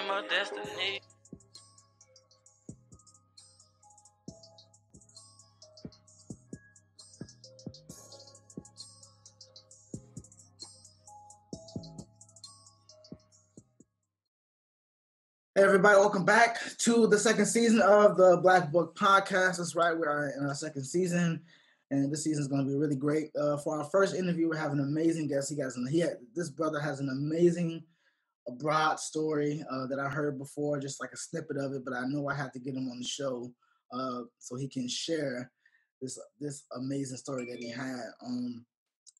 my destiny. Hey everybody, welcome back to the second season of the Black Book Podcast. That's right, we are in our second season, and this season is going to be really great. For our first interview, we're having an amazing guest. This brother has an amazing, broad story that I heard before, just like a snippet of it, but I know I had to get him on the show so he can share this amazing story that he had.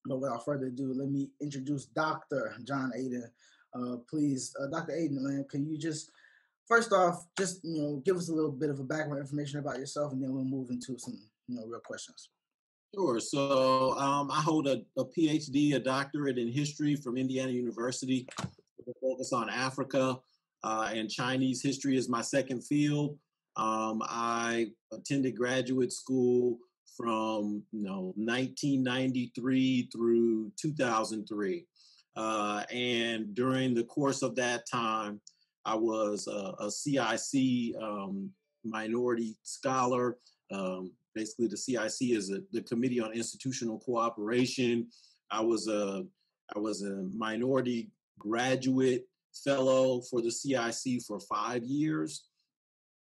But without further ado, let me introduce Dr. John Aden. Please, Dr. Aden, man, can you just first off, just give us a little bit of a background information about yourself, and then we'll move into some real questions. Sure. So I hold a PhD, a doctorate in history from Indiana University, with a focus on Africa and Chinese history is my second field. I attended graduate school from 1993 through 2003, and during the course of that time, I was a CIC minority scholar. Basically, the CIC is the Committee on Institutional Cooperation. I was a minority graduate fellow for the CIC for 5 years.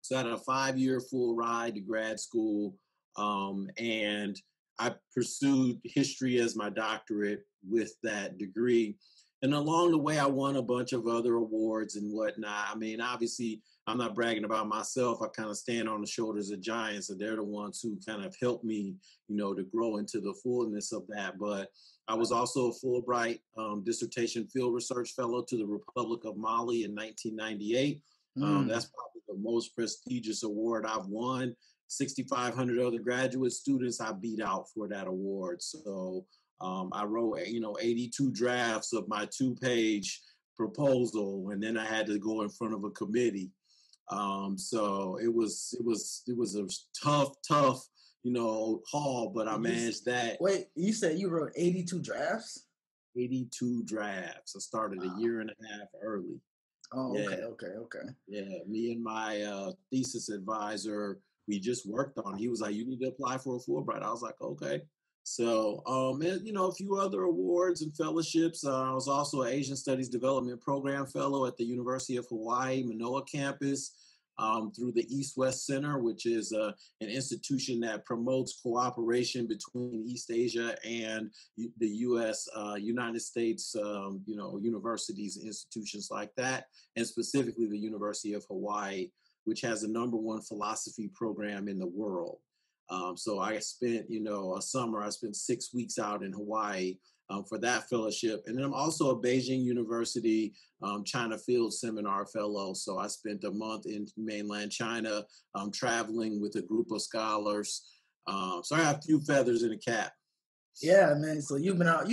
So I had a 5-year full ride to grad school, and I pursued history as my doctorate with that degree. And along the way, I won a bunch of other awards and whatnot. I mean, obviously, I'm not bragging about myself. I kind of stand on the shoulders of giants, and they're the ones who kind of helped me, to grow into the fullness of that. But I was also a Fulbright dissertation field research fellow to the Republic of Mali in 1998. That's probably the most prestigious award I've won. 6,500 other graduate students I beat out for that award. So I wrote, 82 drafts of my 2-page proposal, and then I had to go in front of a committee. So it was a tough, haul, but I managed that. Wait, you said you wrote 82 drafts? 82 drafts. I started a year and a half early. Oh, yeah. Okay. Yeah, me and my thesis advisor, we just worked on it. He was like, you need to apply for a Fulbright. I was like, okay. So, and, a few other awards and fellowships. I was also an Asian Studies Development Program Fellow at the University of Hawaii, Manoa campus, through the East-West Center, which is an institution that promotes cooperation between East Asia and the U.S., United States, universities and institutions like that, and specifically the University of Hawaii, which has the #1 philosophy program in the world. So I spent, a summer, I spent 6 weeks out in Hawaii for that fellowship. And then I'm also a Beijing University China Field Seminar Fellow. So I spent a month in mainland China traveling with a group of scholars. So I have a few feathers in the cap. Yeah, man. So you've been around,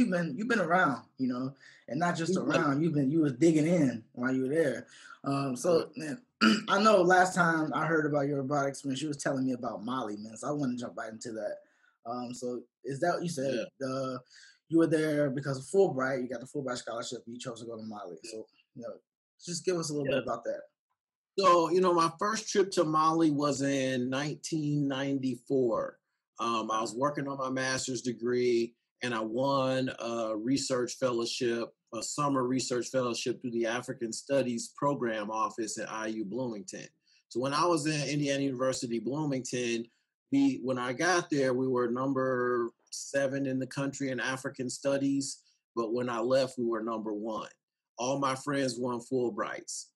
and not just around. You was digging in while you were there. Man, I know last time I heard about your abroad experience, you was telling me about Mali, man. So I want to jump right into that. So is that what you said? Yeah. You were there because of Fulbright. You got the Fulbright scholarship. You chose to go to Mali. So just give us a little bit about that. So my first trip to Mali was in 1994. I was working on my master's degree, and I won a research fellowship, a summer research fellowship through the African Studies Program Office at IU Bloomington. So when I was in Indiana University, Bloomington, when I got there, we were number 7 in the country in African Studies, but when I left, we were number 1. All my friends won Fulbrights.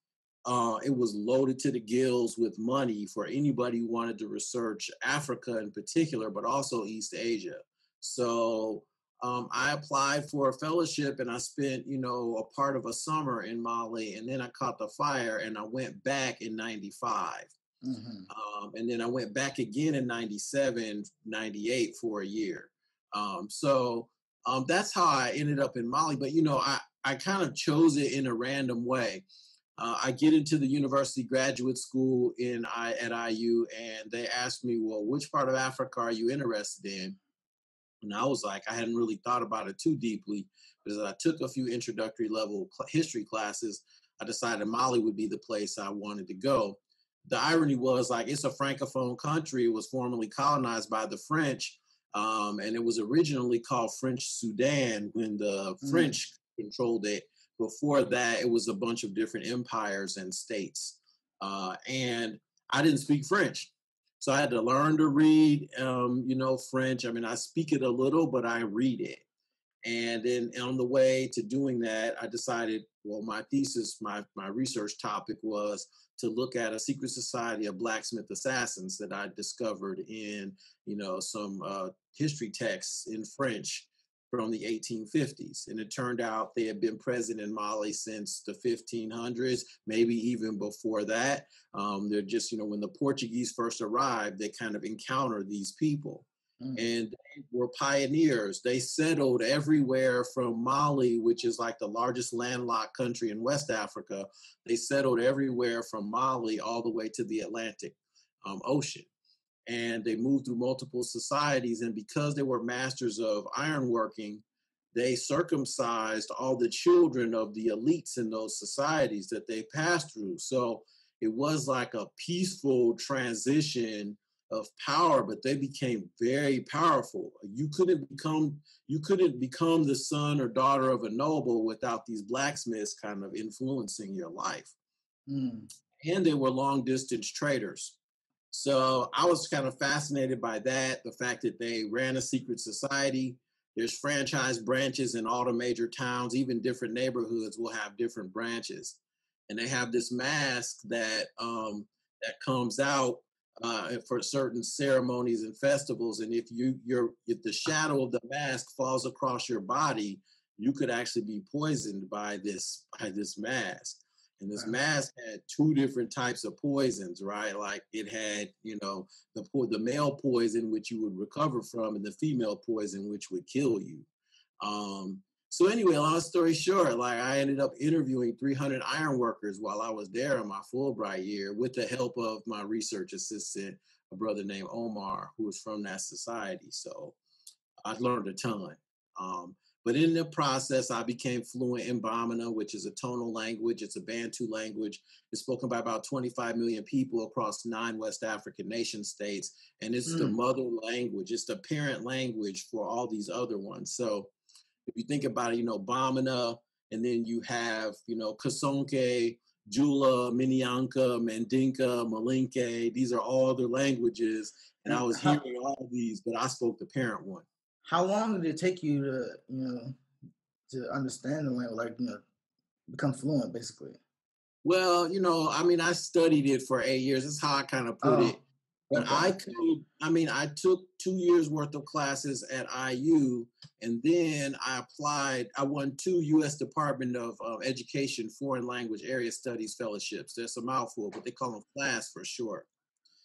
It was loaded to the gills with money for anybody who wanted to research Africa in particular, but also East Asia. So I applied for a fellowship, and I spent, a part of a summer in Mali, and then I caught the fire, and I went back in 95. Mm-hmm. And then I went back again in 97, 98 for a year. So that's how I ended up in Mali. But, I kind of chose it in a random way. I get into the university graduate school at IU, and they asked me, well, which part of Africa are you interested in? And I was like, I hadn't really thought about it too deeply, because I took a few introductory level history classes. I decided Mali would be the place I wanted to go. The irony was, like, it's a francophone country. It was formerly colonized by the French, and it was originally called French Sudan when the French controlled it. Before that, it was a bunch of different empires and states. And I didn't speak French. So I had to learn to read, French. I mean, I speak it a little, but I read it. And then on the way to doing that, I decided, well, my thesis, my research topic was to look at a secret society of blacksmith assassins that I discovered in, some history texts in French from the 1850s. And it turned out they had been present in Mali since the 1500s, maybe even before that. They're just, when the Portuguese first arrived, they kind of encountered these people. And they were pioneers. They settled everywhere from Mali, which is like the largest landlocked country in West Africa. They settled everywhere from Mali all the way to the Atlantic Ocean. And they moved through multiple societies. And because they were masters of ironworking, they circumcised all the children of the elites in those societies that they passed through. So it was like a peaceful transition of power, but they became very powerful. You couldn't become the son or daughter of a noble without these blacksmiths kind of influencing your life. And they were long distance traders. So I was kind of fascinated by that, the fact that they ran a secret society. There's franchise branches in all the major towns, even different neighborhoods will have different branches. And they have this mask that comes out for certain ceremonies and festivals. And if the shadow of the mask falls across your body, you could actually be poisoned by this mask. And this mask had two different types of poisons, right? Like it had, the male poison, which you would recover from, and the female poison, which would kill you. So anyway, long story short, like I ended up interviewing 300 iron workers while I was there in my Fulbright year with the help of my research assistant, a brother named Omar, who was from that society. So I learned a ton. But in the process, I became fluent in Bamana, which is a tonal language. It's a Bantu language. It's spoken by about 25 million people across 9 West African nation states. And it's the mother language. It's the parent language for all these other ones. So if you think about it, Bamana, and then you have, Kasonke, Jula, Minyanka, Mandinka, Malinke. These are all their languages. And I was hearing all these, but I spoke the parent one. How long did it take you to, to understand the language, like, become fluent, basically? Well, I studied it for 8 years. That's how I kind of put it. But okay. I took 2 years worth of classes at IU, and then I applied. I won 2 U.S. Department of Education Foreign Language Area Studies fellowships. There's a mouthful, but they call them FLAS for short.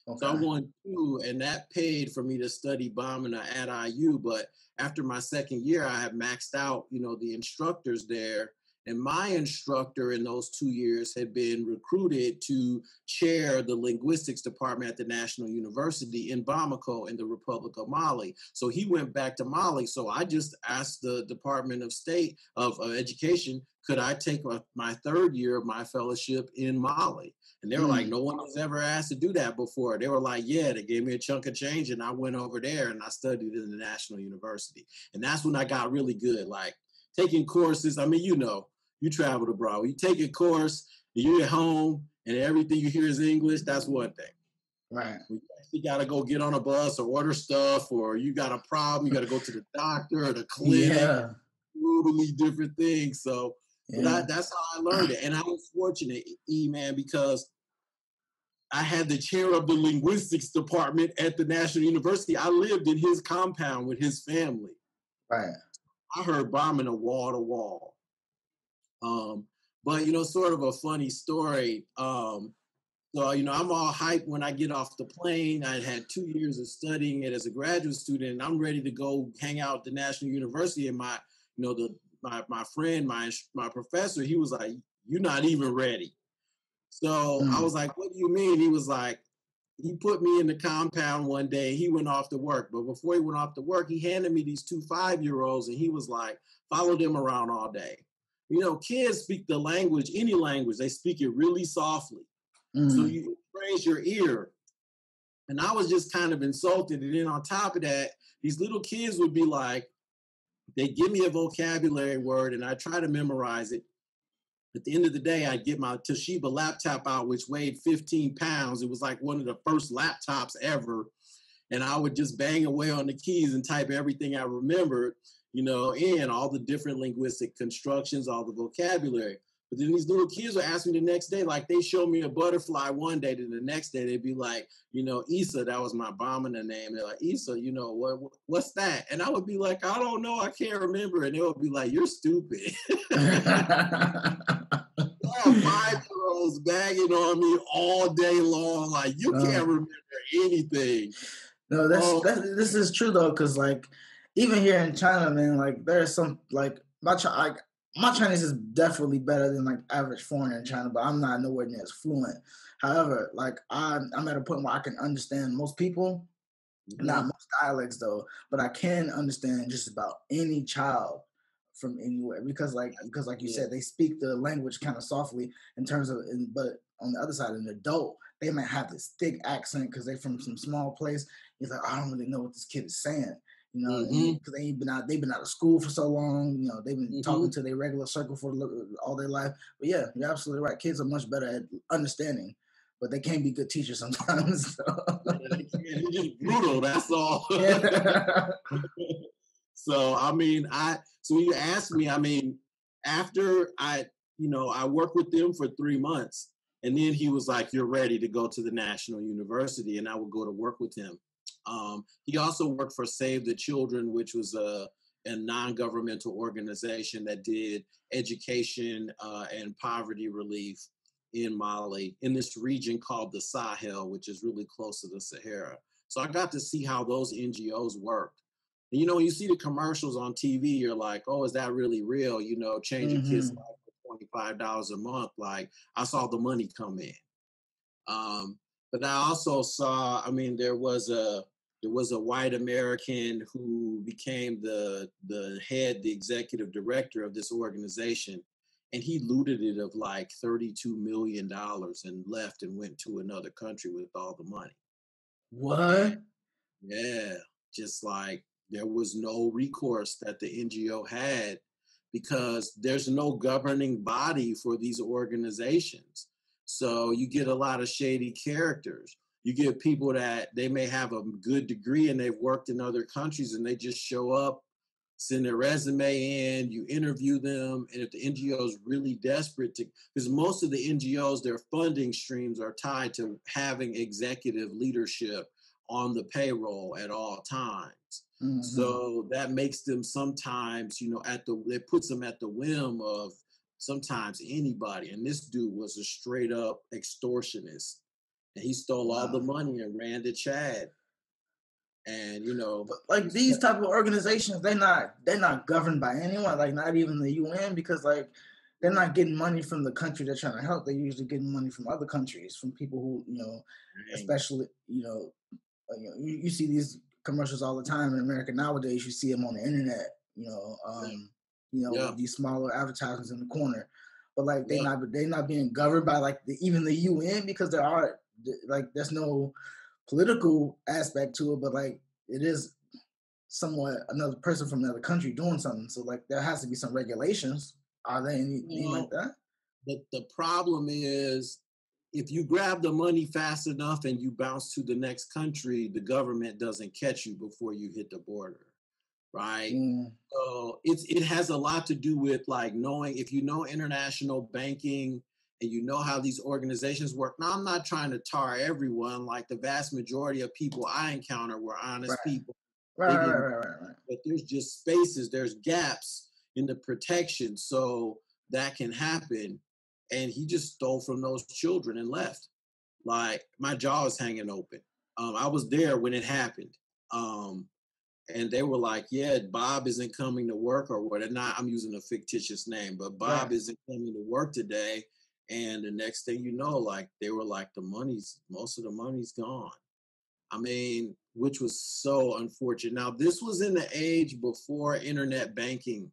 Okay. So I won 2, and that paid for me to study Bamana at IU. But after my second year, I had maxed out, the instructors there. And my instructor in those 2 years had been recruited to chair the linguistics department at the National University in Bamako in the Republic of Mali. So he went back to Mali. So I just asked the Department of State of Education, could I take my third year of my fellowship in Mali? And they were like, no one has ever asked to do that before. They were like, yeah, they gave me a chunk of change and I went over there and I studied in the National University. And that's when I got really good, like taking courses. You traveled abroad. You take a course, and you're at home, and everything you hear is English. That's one thing. Right. You got to go get on a bus or order stuff, or you got a problem. You got to go to the doctor or the clinic. Yeah. Totally different things. So that's how I learned it. And I was fortunate, man, because I had the chair of the linguistics department at the National University. I lived in his compound with his family. Right. I heard Bamana wall to wall. But, sort of a funny story. So, I'm all hyped when I get off the plane. I had 2 years of studying it as a graduate student, and I'm ready to go hang out at the National University. And my friend, my professor, he was like, "You're not even ready." So I was like, "What do you mean?" He was like, he put me in the compound one day. He went off to work. But before he went off to work, he handed me these 2 5-year-olds, and he was like, follow them around all day. kids speak the language, any language, they speak it really softly. So Mm. you raise your ear. And I was just kind of insulted. And then on top of that, these little kids would be like, they give me a vocabulary word and I try to memorize it. At the end of the day, I'd get my Toshiba laptop out, which weighed 15 pounds. It was like one of the first laptops ever. And I would just bang away on the keys and type everything I remembered, in all the different linguistic constructions, all the vocabulary. But then these little kids would ask me the next day, like they showed me a butterfly one day, then the next day they'd be like, Issa, that was my Bamana name. They're like, Issa, what's that? And I would be like, I don't know, I can't remember. And they would be like, you're stupid. I have 5-year-olds bagging on me all day long, like you can't remember anything. No, this is true though, because like even here in China, man, like there's some like my Chinese is definitely better than like average foreigner in China, but I'm not nowhere near as fluent. However, like I'm at a point where I can understand most people, not most dialects though, but I can understand just about any child from anywhere because like you said, they speak the language kind of softly in terms of, but on the other side, an adult, they might have this thick accent because they're from some small place. He's like, I don't really know what this kid is saying, because they've been out of school for so long. They've been talking to their regular circle for all their life. But yeah, you're absolutely right. Kids are much better at understanding, but they can't be good teachers sometimes. They're just brutal. That's all. So so you asked me, after I worked with them for 3 months, and then he was like, you're ready to go to the National University, and I would go to work with him. He also worked for Save the Children, which was a non-governmental organization that did education and poverty relief in Mali, in this region called the Sahel, which is really close to the Sahara. So I got to see how those NGOs worked. And, when you see the commercials on TV, you're like, oh, is that really real? Changing kids' life for $25 a month. Like, I saw the money come in. But I also saw, there was a white American who became the executive director of this organization. And he looted it of like $32 million and left and went to another country with all the money. What? And, yeah, just like there was no recourse that the NGO had because there's no governing body for these organizations. So you get a lot of shady characters. You get people that they may have a good degree and they've worked in other countries and they just show up, send their resume in, you interview them. And if the NGO is really desperate because most of the NGOs, their funding streams are tied to having executive leadership on the payroll at all times. So that makes them sometimes, it puts them at the whim of sometimes anybody. And this dude was a straight up extortionist. And he stole all the money and ran to Chad. And but like these type of organizations, they're not governed by anyone, like not even the UN, because like they're not getting money from the country they're trying to help. They're usually getting money from other countries, from people who, especially, you see these commercials all the time in America nowadays. You see them on the internet, with these smaller advertisements in the corner. But like they're not being governed by like even the UN, because there's no political aspect to it, but like it is somewhat another person from another country doing something. So like there has to be some regulations. Are there anything like that? The problem is, if you grab the money fast enough and you bounce to the next country, the government doesn't catch you before you hit the border, right? So it has a lot to do with like knowing, if you know international banking and you know how these organizations work. Now, I'm not trying to tar everyone. Like the vast majority of people I encounter were honest people. Right. But there's just spaces, there's gaps in the protection, so that can happen. And he just stole from those children and left. Like my jaw is hanging open. I was there when it happened. And they were like, yeah, Bob isn't coming to work or what. And not, I'm using a fictitious name, but Bob isn't coming to work today. And the next thing you know, like they were like, most of the money's gone. Which was so unfortunate. Now, this was in the age before internet banking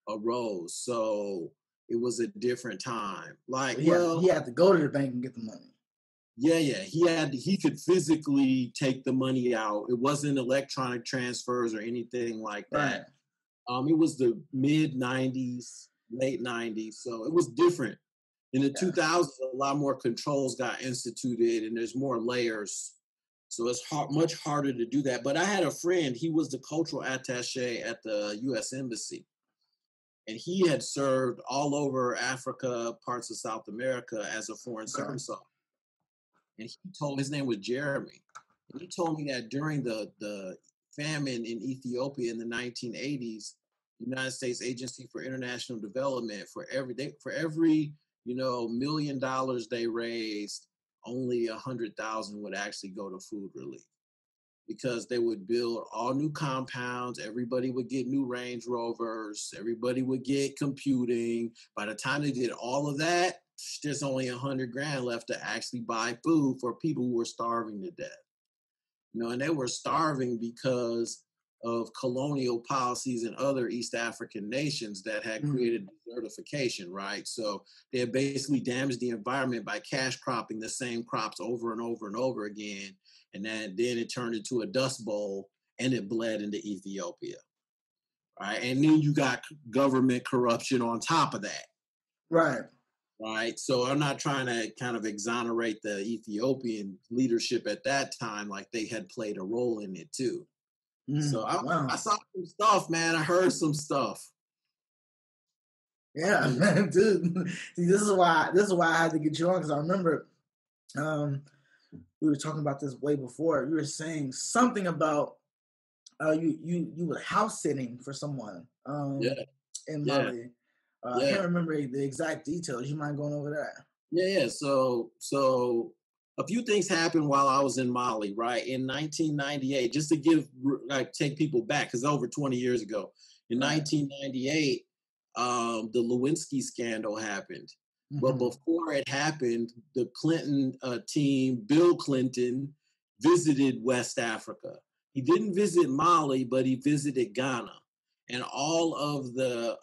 arose. So it was a different time. Like, he had to go to the bank and get the money. Yeah. He could physically take the money out. It wasn't electronic transfers or anything like that. Right. It was the mid 90s, late 90s. So it was different. In the 2000s, a lot more controls got instituted and there's more layers. So it's much harder to do that. But I had a friend, he was the cultural attaché at the U.S. Embassy. And he had served all over Africa, parts of South America as a foreign service officer. And his name was Jeremy. And he told me that during the famine in Ethiopia in the 1980s, the United States Agency for International Development, for every $1 million they raised, only 100,000 would actually go to food relief, because they would build all new compounds. Everybody would get new Range Rovers. Everybody would get computing. By the time they did all of that, there's only $100,000 left to actually buy food for people who were starving to death. And they were starving because of colonial policies in other East African nations that had created desertification, right? So they had basically damaged the environment by cash cropping the same crops over and over and over again. And then it turned into a dust bowl and it bled into Ethiopia, right? And then you got government corruption on top of that. Right. So I'm not trying to kind of exonerate the Ethiopian leadership at that time, like they had played a role in it too. So I saw some stuff, man. I heard some stuff. Yeah, dude. See, this is why I had to get you on, because I remember we were talking about this way before. You were saying something about you were house sitting for someone in Mali. I can't remember the exact details. You mind going over that? Yeah. So a few things happened while I was in Mali, right? In 1998, just to take people back, because over 20 years ago, in 1998, the Lewinsky scandal happened. But before it happened, the Clinton team, Bill Clinton, visited West Africa. He didn't visit Mali, but he visited Ghana. And all of the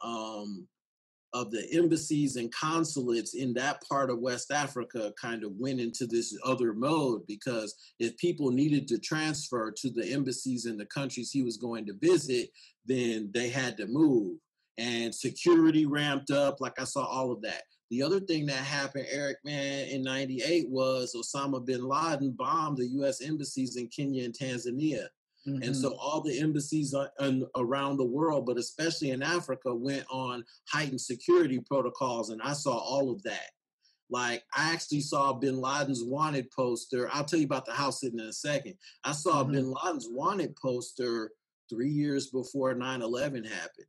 embassies and consulates in that part of West Africa kind of went into this other mode, because if people needed to transfer to the embassies in the countries he was going to visit, then they had to move. And security ramped up, like I saw all of that. The other thing that happened, Eric, man, in 98 was Osama bin Laden bombed the U.S. embassies in Kenya and Tanzania. And so all the embassies around the world, but especially in Africa, went on heightened security protocols. And I saw all of that. Like, I actually saw bin Laden's wanted poster. I'll tell you about the house sitting in a second. I saw bin Laden's wanted poster 3 years before 9/11 happened.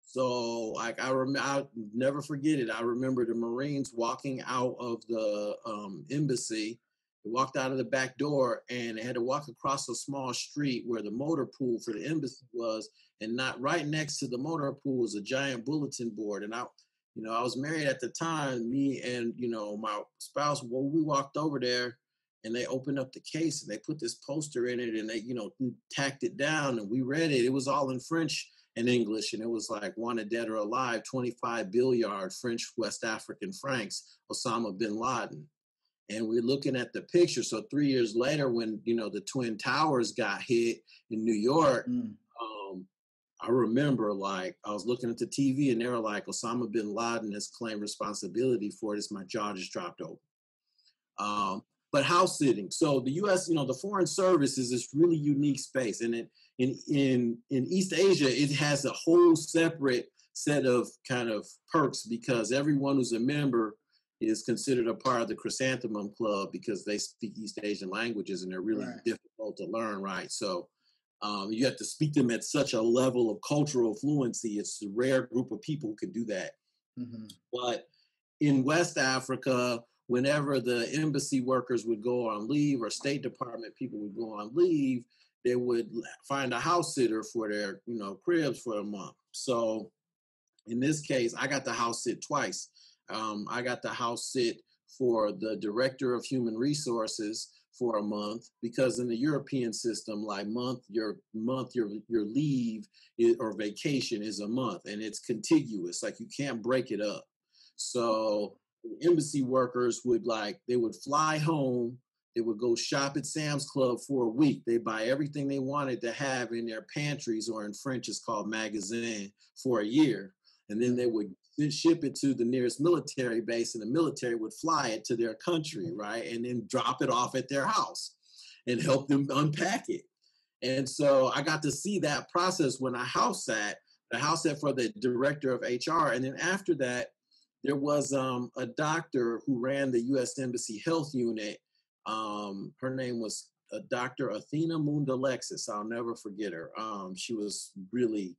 So, like, I'll never forget it. I remember the Marines walking out of the embassy. They walked out of the back door and they had to walk across a small street where the motor pool for the embassy was, and not right next to the motor pool was a giant bulletin board. And I was married at the time. Me and my spouse, well, we walked over there and they opened up the case and they put this poster in it and they tacked it down, and we read it. It was all in French and English, and it was like, wanted dead or alive, 25 billiard French West African francs, Osama bin Laden. And we're looking at the picture. So 3 years later, when the Twin Towers got hit in New York, I remember, like, I was looking at the TV and they were like, Osama bin Laden has claimed responsibility for this. My jaw just dropped over. But house sitting. So the U.S., the Foreign Service is this really unique space. And in East Asia, it has a whole separate set of kind of perks, because everyone who's a member is considered a part of the Chrysanthemum Club, because they speak East Asian languages and they're really difficult to learn, right? So you have to speak them at such a level of cultural fluency. It's a rare group of people who can do that. But in West Africa, whenever the embassy workers would go on leave, or State Department people would go on leave, they would find a house sitter for their, cribs for a month. So in this case, I got the house sit twice. I got the house sit for the director of human resources, for a month, because in the European system, like your leave or vacation is a month, and it's contiguous. Like you can't break it up. So embassy workers would they would fly home. They would go shop at Sam's Club for a week. They buy everything they wanted to have in their pantries, or in French it's called magasin, for a year. And then they would ship it to the nearest military base, and the military would fly it to their country, right? And then drop it off at their house and help them unpack it. And so I got to see that process when I house sat for the director of HR. And then after that, there was a doctor who ran the U.S. Embassy Health Unit. Her name was Dr. Athena Mundalexis. I'll never forget her. She was really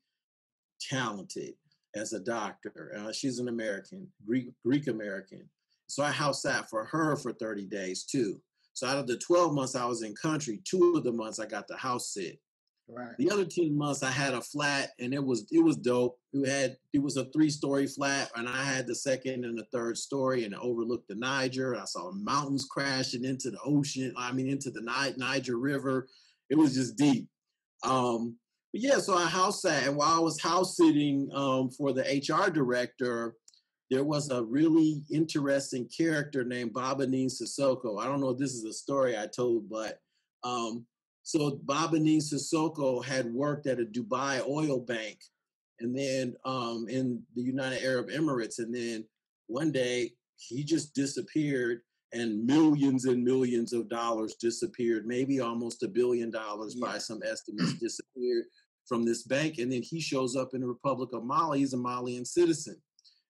talented as a doctor. She's an American, Greek American. So I house sat for her for 30 days too. So out of the 12 months I was in country, 2 of the months I got to house sit. Right. The other 10 months I had a flat, and it was dope. It was a 3-story flat, and I had the second and the third story, and it overlooked the Niger. I saw mountains crashing into the ocean. Into the Niger River. It was just deep. But yeah, so I house sat, and while I was house sitting for the HR director, there was a really interesting character named Bamana Sissoko. I don't know if this is a story I told, but so Bamana Sissoko had worked at a Dubai oil bank, and then in the United Arab Emirates, and then one day he just disappeared, and millions of dollars disappeared, maybe almost $1 billion by some estimates disappeared from this bank. And then he shows up in the Republic of Mali. He's a Malian citizen.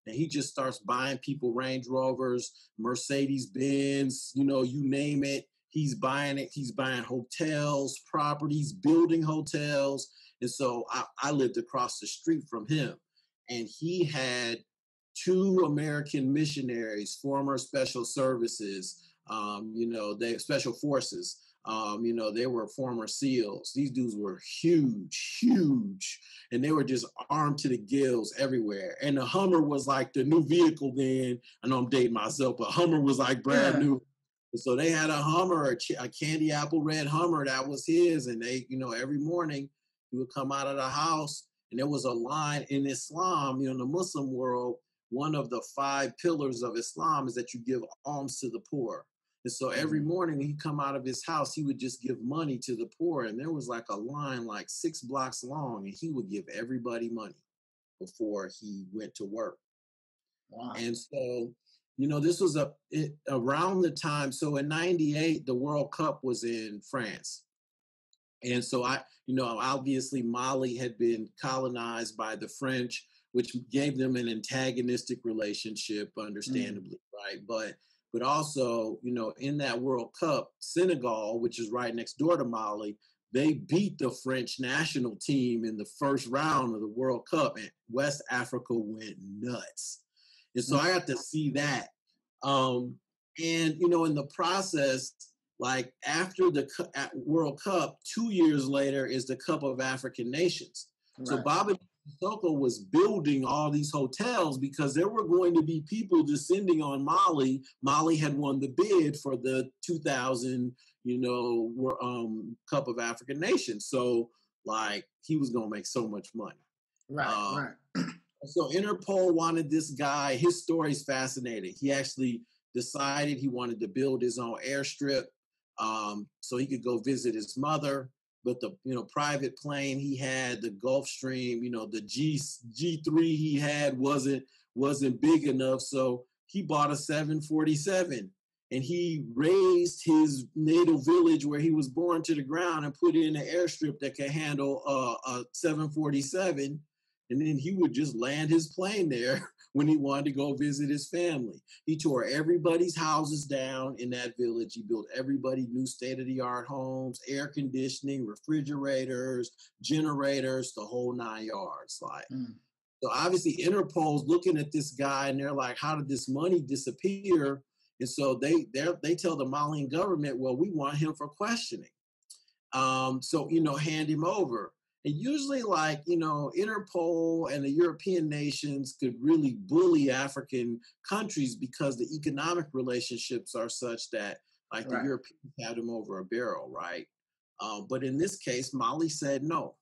And he just starts buying people Range Rovers, Mercedes Benz, you name it. He's buying it. He's buying hotels, properties, building hotels. And so I lived across the street from him. And he had 2 American missionaries, former special services, they special forces. They were former SEALs. These dudes were huge, and they were just armed to the gills everywhere. And the Hummer was like the new vehicle then. I know I'm dating myself, but Hummer was like brand new. And so they had a Hummer, a candy apple red Hummer that was his. And they, every morning he would come out of the house, and there was a line in Islam, in the Muslim world. One of the 5 pillars of Islam is that you give alms to the poor. And so every morning when he'd come out of his house, he would just give money to the poor. And there was like a line like 6 blocks long, and he would give everybody money before he went to work. Wow. And so, this was around the time. So in 98, the World Cup was in France. And so obviously Mali had been colonized by the French, which gave them an antagonistic relationship, understandably, right? But also, in that World Cup, Senegal, which is right next door to Mali, they beat the French national team in the first round of the World Cup, and West Africa went nuts. And so I got to see that. And, in the process, like after the World Cup, 2 years later is the Cup of African Nations. Right. So Bamana Sissoko was building all these hotels because there were going to be people descending on Mali. Mali had won the bid for the 2000, Cup of African Nations. So like he was going to make so much money. Right. So Interpol wanted this guy. His story is fascinating. He actually decided he wanted to build his own airstrip so he could go visit his mother. But the private plane he had, the Gulfstream, the G3 he had wasn't big enough. So he bought a 747, and he raised his native village where he was born to the ground and put in an airstrip that could handle a 747. And then he would just land his plane there when he wanted to go visit his family. He tore everybody's houses down in that village. He built everybody new state-of-the-art homes, air conditioning, refrigerators, generators, the whole 9 yards. So obviously Interpol's looking at this guy, and they're like, how did this money disappear? And so they tell the Malian government, well, we want him for questioning. So hand him over. And usually, Interpol and the European nations could really bully African countries because the economic relationships are such that Like the Right. Europeans had him over a barrel, right? But in this case, Mali said no.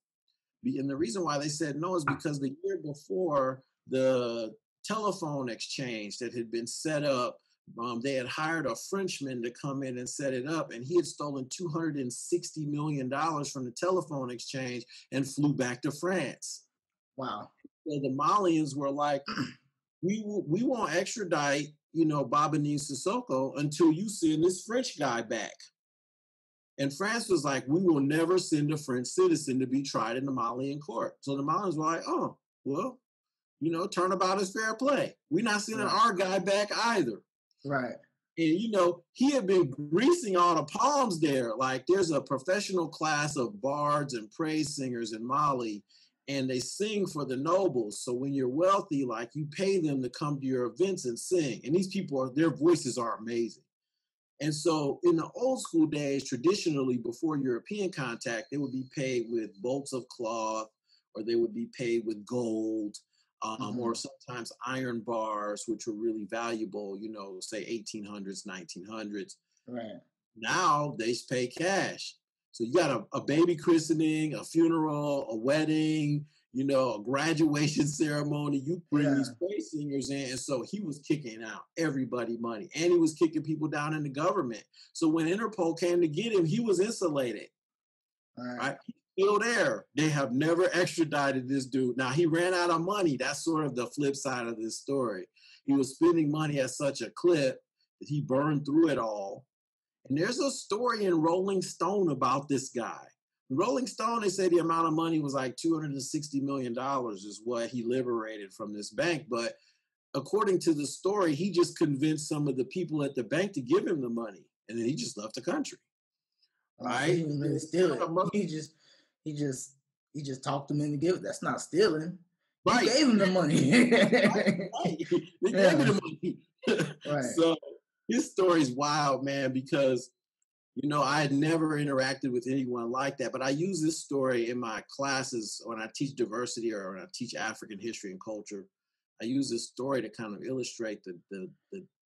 And the reason why they said no is because the year before, the telephone exchange that had been set up, they had hired a Frenchman to come in and set it up, and he had stolen $260 million from the telephone exchange and flew back to France. Wow. So the Malians were like, we won't extradite, Bamana Sissoko until you send this French guy back. And France was like, we will never send a French citizen to be tried in the Malian court. So the Malians were like, oh, well, turnabout is fair play. We're not sending our guy back either. Right. And, he had been greasing all the palms there. Like, there's a professional class of bards and praise singers in Mali, and they sing for the nobles. So when you're wealthy, like, you pay them to come to your events and sing. And these people, their voices are amazing. And so in the old school days, traditionally before European contact, they would be paid with bolts of cloth, or they would be paid with gold, or sometimes iron bars, which were really valuable, say 1800s, 1900s. Right. Now they pay cash. So you got a baby christening, a funeral, a wedding, a graduation ceremony. You bring these praise singers in. And so he was kicking out everybody money, and he was kicking people down in the government. So when Interpol came to get him, he was insulated. Right? He's still there. They have never extradited this dude. Now, he ran out of money. That's sort of the flip side of this story. He was spending money at such a clip that he burned through it all. And there's a story in Rolling Stone about this guy. In Rolling Stone, they say the amount of money was like $260 million is what he liberated from this bank. But according to the story, he just convinced some of the people at the bank to give him the money. And then he just left the country. Right? He didn't really steal it. He just talked them into give it. That's not stealing. Right. He gave him the money. Right. They gave him the money. Right. So his story's wild, man, because I had never interacted with anyone like that, but I use this story in my classes when I teach diversity or when I teach African history and culture. I use this story to kind of illustrate the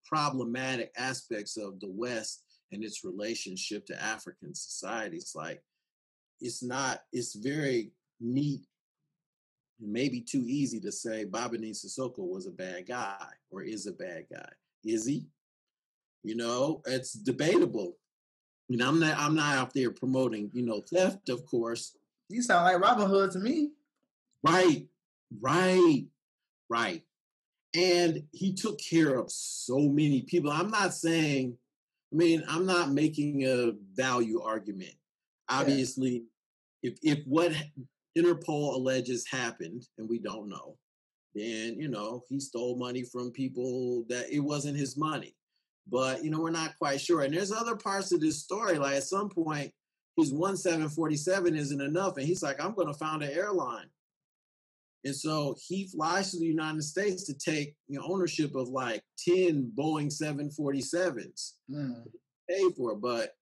problematic aspects of the West and its relationship to African societies. Like, it's very neat, maybe too easy to say Bamana Sissoko was a bad guy or is a bad guy. Is he? It's debatable. I'm not out there promoting, theft, of course. You sound like Robin Hood to me. Right. And he took care of so many people. I'm not making a value argument. Obviously, if what Interpol alleges happened, and we don't know, then, he stole money from people that it wasn't his money. But, we're not quite sure. And there's other parts of this story. Like, at some point, his 1747 isn't enough. And he's like, I'm going to found an airline. And so he flies to the United States to take ownership of like 10 Boeing 747s. Paid for. But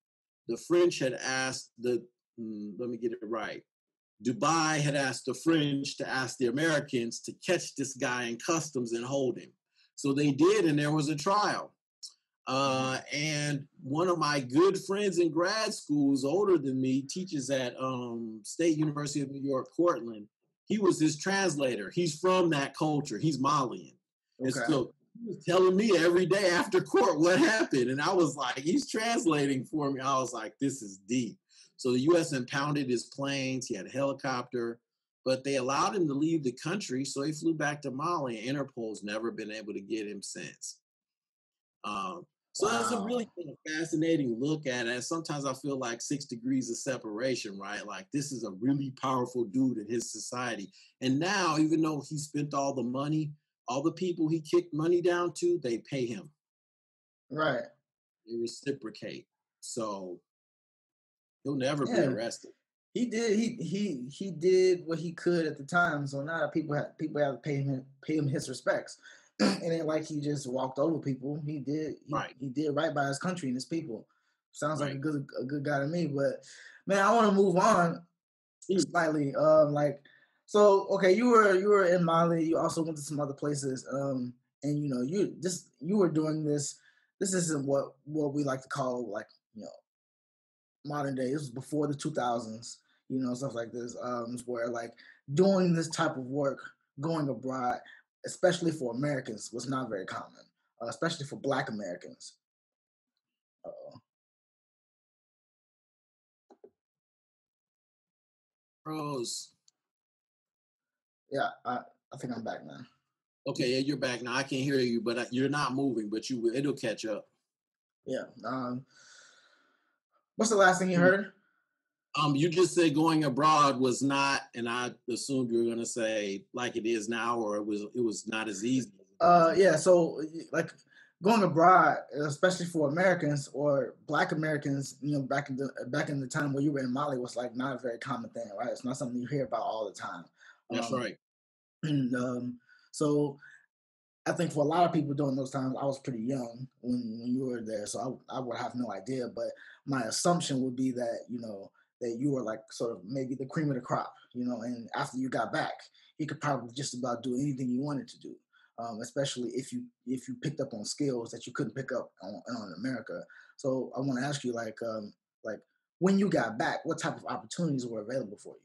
the French had asked let me get it right. Dubai had asked the French to ask the Americans to catch this guy in customs and hold him. So they did, and there was a trial. And one of my good friends in grad school, who's older than me, teaches at State University of New York, Cortland. He was his translator. He's from that culture. He's Malian. Okay. And so he was telling me every day after court what happened. And I was like, he's translating for me. I was like, this is deep. So the U.S. impounded his planes. He had a helicopter, but they allowed him to leave the country. So he flew back to Mali, and Interpol's never been able to get him since. So That's a really fascinating look at it. And sometimes I feel like 6 degrees of separation, right? Like, this is a really powerful dude in his society. And now, even though he spent all the money, all the people he kicked money down to, they pay him. Right. They reciprocate. So he'll never be arrested. He did. He did what he could at the time. So now people have to pay him his respects. It ain't like he just walked over people. He did right by his country and his people. Sounds like a good guy to me. But man, I want to move on slightly. You were in Mali. You also went to some other places. And you were doing this this isn't what we like to call like modern day. This was before the 2000s, stuff like this. Where like doing this type of work, going abroad, especially for Americans, was not very common, especially for Black Americans. Uh-oh. Rose. Yeah, I think I'm back now. Okay, yeah, you're back now. I can hear you, but you're not moving. But it'll catch up. Yeah. What's the last thing you heard? You just said going abroad was not, and I assumed you were going to say like it is now, or it was not as easy. Yeah. So like going abroad, especially for Americans or Black Americans, back in the time where you were in Mali, was like not a very common thing, right? It's not something you hear about all the time. That's right. And so I think for a lot of people during those times, I was pretty young when you were there, so I would have no idea. But my assumption would be that that you were like sort of maybe the cream of the crop, and after you got back, you could probably just about do anything you wanted to do, especially if you picked up on skills that you couldn't pick up on America. So I want to ask you like when you got back, what type of opportunities were available for you?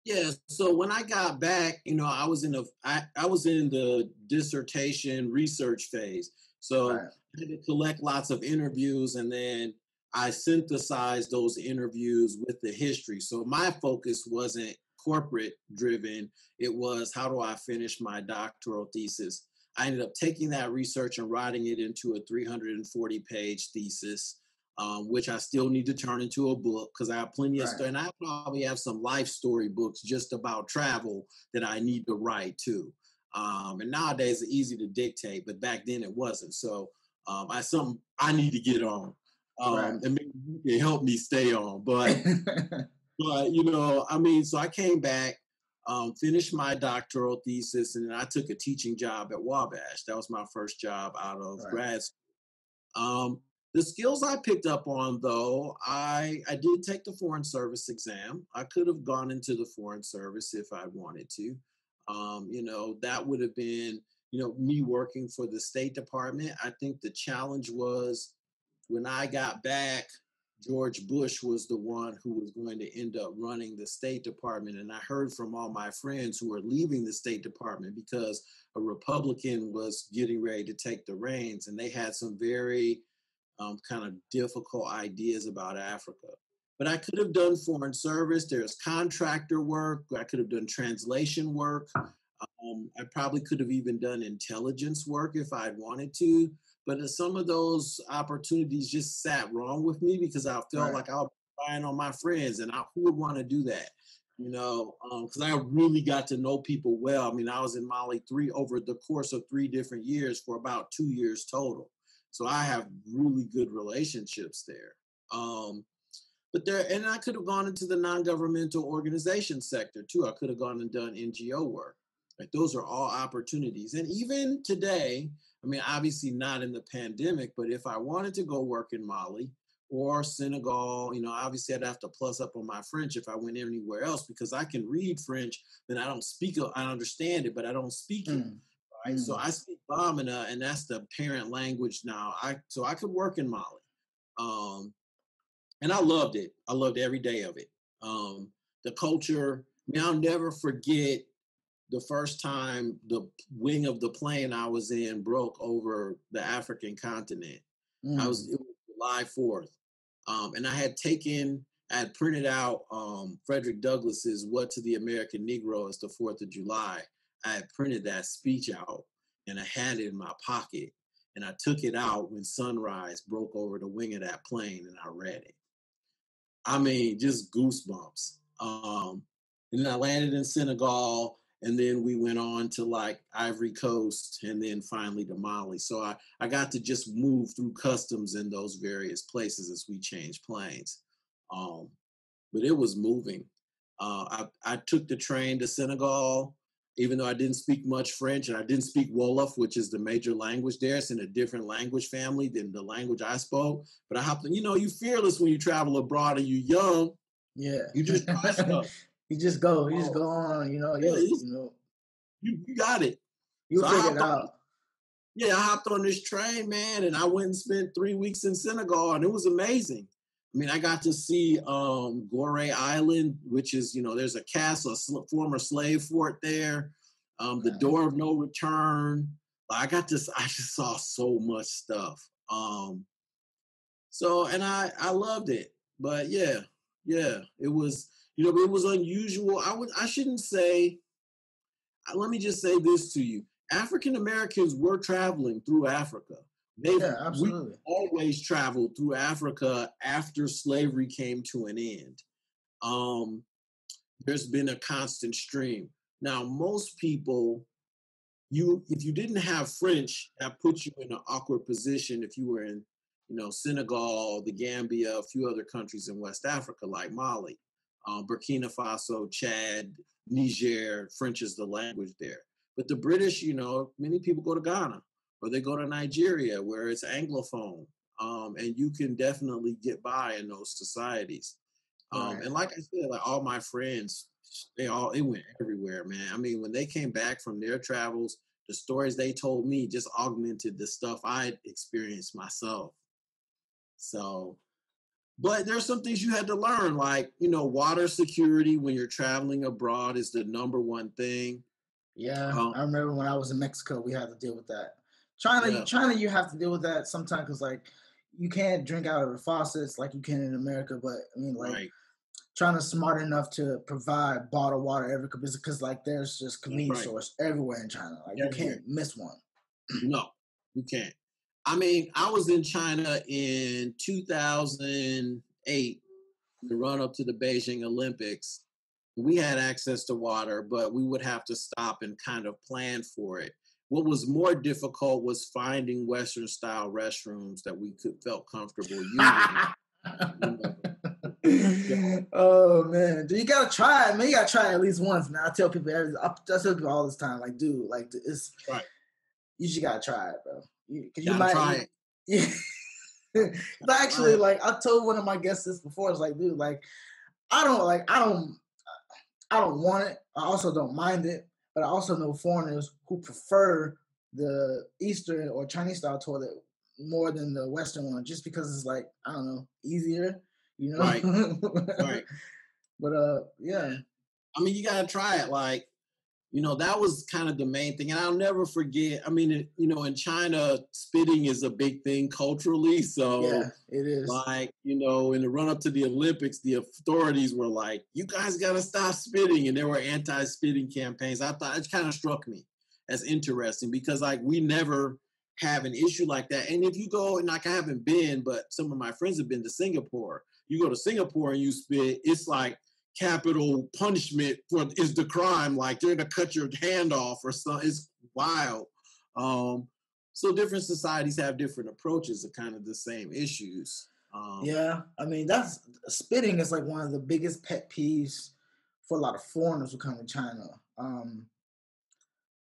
Yeah. So when I got back, I was in I was in the dissertation research phase. So Right. I had to collect lots of interviews, and then I synthesized those interviews with the history. So my focus wasn't corporate driven. It was, how do I finish my doctoral thesis? I ended up taking that research and writing it into a 340-page thesis, which I still need to turn into a book because I have plenty of Right. stuff. And I probably have some life story books just about travel that I need to write too. And nowadays it's easy to dictate, but back then it wasn't. So something I need to get on, Right. and maybe you can help me stay on. But I mean, so I came back, finished my doctoral thesis, and then I took a teaching job at Wabash. That was my first job out of Right. grad school. The skills I picked up on, though, I did take the Foreign Service exam. I could have gone into the Foreign Service if I wanted to. That would have been, me working for the State Department. I think the challenge was when I got back, George Bush was the one who was going to end up running the State Department. And I heard from all my friends who were leaving the State Department because a Republican was getting ready to take the reins, and they had some very kind of difficult ideas about Africa. But I could have done foreign service. There's contractor work. I could have done translation work. I probably could have even done intelligence work if I'd wanted to. But some of those opportunities just sat wrong with me because I felt like I was relying on my friends, and who would want to do that? Because I really got to know people well. I mean, I was in Mali over the course of 3 different years for about 2 years total. So I have really good relationships there. And I could have gone into the non-governmental organization sector too. I could have gone and done NGO work. Like those are all opportunities. And even today, I mean, obviously not in the pandemic, but if I wanted to go work in Mali or Senegal, obviously I'd have to plus up on my French if I went anywhere else because I can read French, then I don't speak it. I understand it, but I don't speak it. Right? So I speak Bamana, and that's the parent language now. So I could work in Mali. And I loved it. I loved every day of it. The culture, I mean, I'll never forget the first time the wing of the plane I was in broke over the African continent. It was July 4th. And I had printed out Frederick Douglass's What to the American Negro is the 4th of July. I had printed that speech out and I had it in my pocket. And I took it out when sunrise broke over the wing of that plane and I read it. I mean, just goosebumps. And then I landed in Senegal, and then we went on to like Ivory Coast, and then finally to Mali. So I got to just move through customs in those various places as we changed planes. But it was moving. I took the train to Senegal, even though I didn't speak much French and I didn't speak Wolof, which is the major language there. It's in a different language family than the language I spoke. But I hopped, you're fearless when you travel abroad and you're young. Yeah. You just try stuff. You just go on, You got it. You So figure it out. Yeah, I hopped on this train, man, and I went and spent 3 weeks in Senegal, and it was amazing. I mean, I got to see Gore Island, which is, there's a castle, former slave fort there, the Man. Door of No Return. I just saw so much stuff. And I loved it. But yeah, it was, it was unusual. I shouldn't say, let me just say this to you. African Americans were traveling through Africa. Yeah, We absolutely. always traveled through Africa after slavery came to an end. Um, there's been a constant stream. Now, most people, if you didn't have French, that puts you in an awkward position if you were in, Senegal, the Gambia, a few other countries in West Africa like Mali, Burkina Faso, Chad, Niger. French is the language there. But the British, many people go to Ghana or they go to Nigeria where it's Anglophone, and you can definitely get by in those societies. Right. And like I said, like all my friends, it went everywhere, man. I mean, when they came back from their travels, the stories they told me just augmented the stuff I experienced myself. So, but there's some things you had to learn, like, water security when you're traveling abroad is the number one thing. Yeah, Um, I remember when I was in Mexico, we had to deal with that. China, yeah, China, you have to deal with that sometimes because like you can't drink out of the faucets like you can in America. But I mean, like right. China's smart enough to provide bottled water every because like there's just That's convenience right. stores everywhere in China. Like you Everywhere. can't miss one. No, you can't. I mean, I was in China in 2008, the run up to the Beijing Olympics. We had access to water, but we would have to stop and kind of plan for it. What was more difficult was finding Western style restrooms that we felt comfortable using. You know, so, Oh man, dude, you gotta try it, man. You gotta try it at least once, man. I tell people, I tell people all this time, like, dude, like, it's right. you just gotta try it, bro. Because you Gotta might, try it. yeah. But Try actually, it. like, I told one of my guests this before. It's like, dude, like, I don't like, I don't want it. I also don't mind it, but I also know foreigners who prefer the Eastern or Chinese style toilet more than the Western one, just because it's like I don't know, easier, you Right. know. Right. But yeah, I mean, you gotta try it. Like, that was kind of the main thing. And I'll never forget. I mean, in China, spitting is a big thing culturally. yeah, So, it is. like, in the run up to the Olympics, the authorities were like, you guys got to stop spitting. And there were anti spitting campaigns. I thought it kind of struck me as interesting because, like, we never have an issue like that. And if you go, and like, I haven't been, but some of my friends have been to Singapore. You go to Singapore and you spit, it's like, capital punishment is the crime. Like they're gonna cut your hand off or something. It's wild. So different societies have different approaches to kind of the same issues. Yeah, I mean that's spitting is like one of the biggest pet peeves for a lot of foreigners who come to China.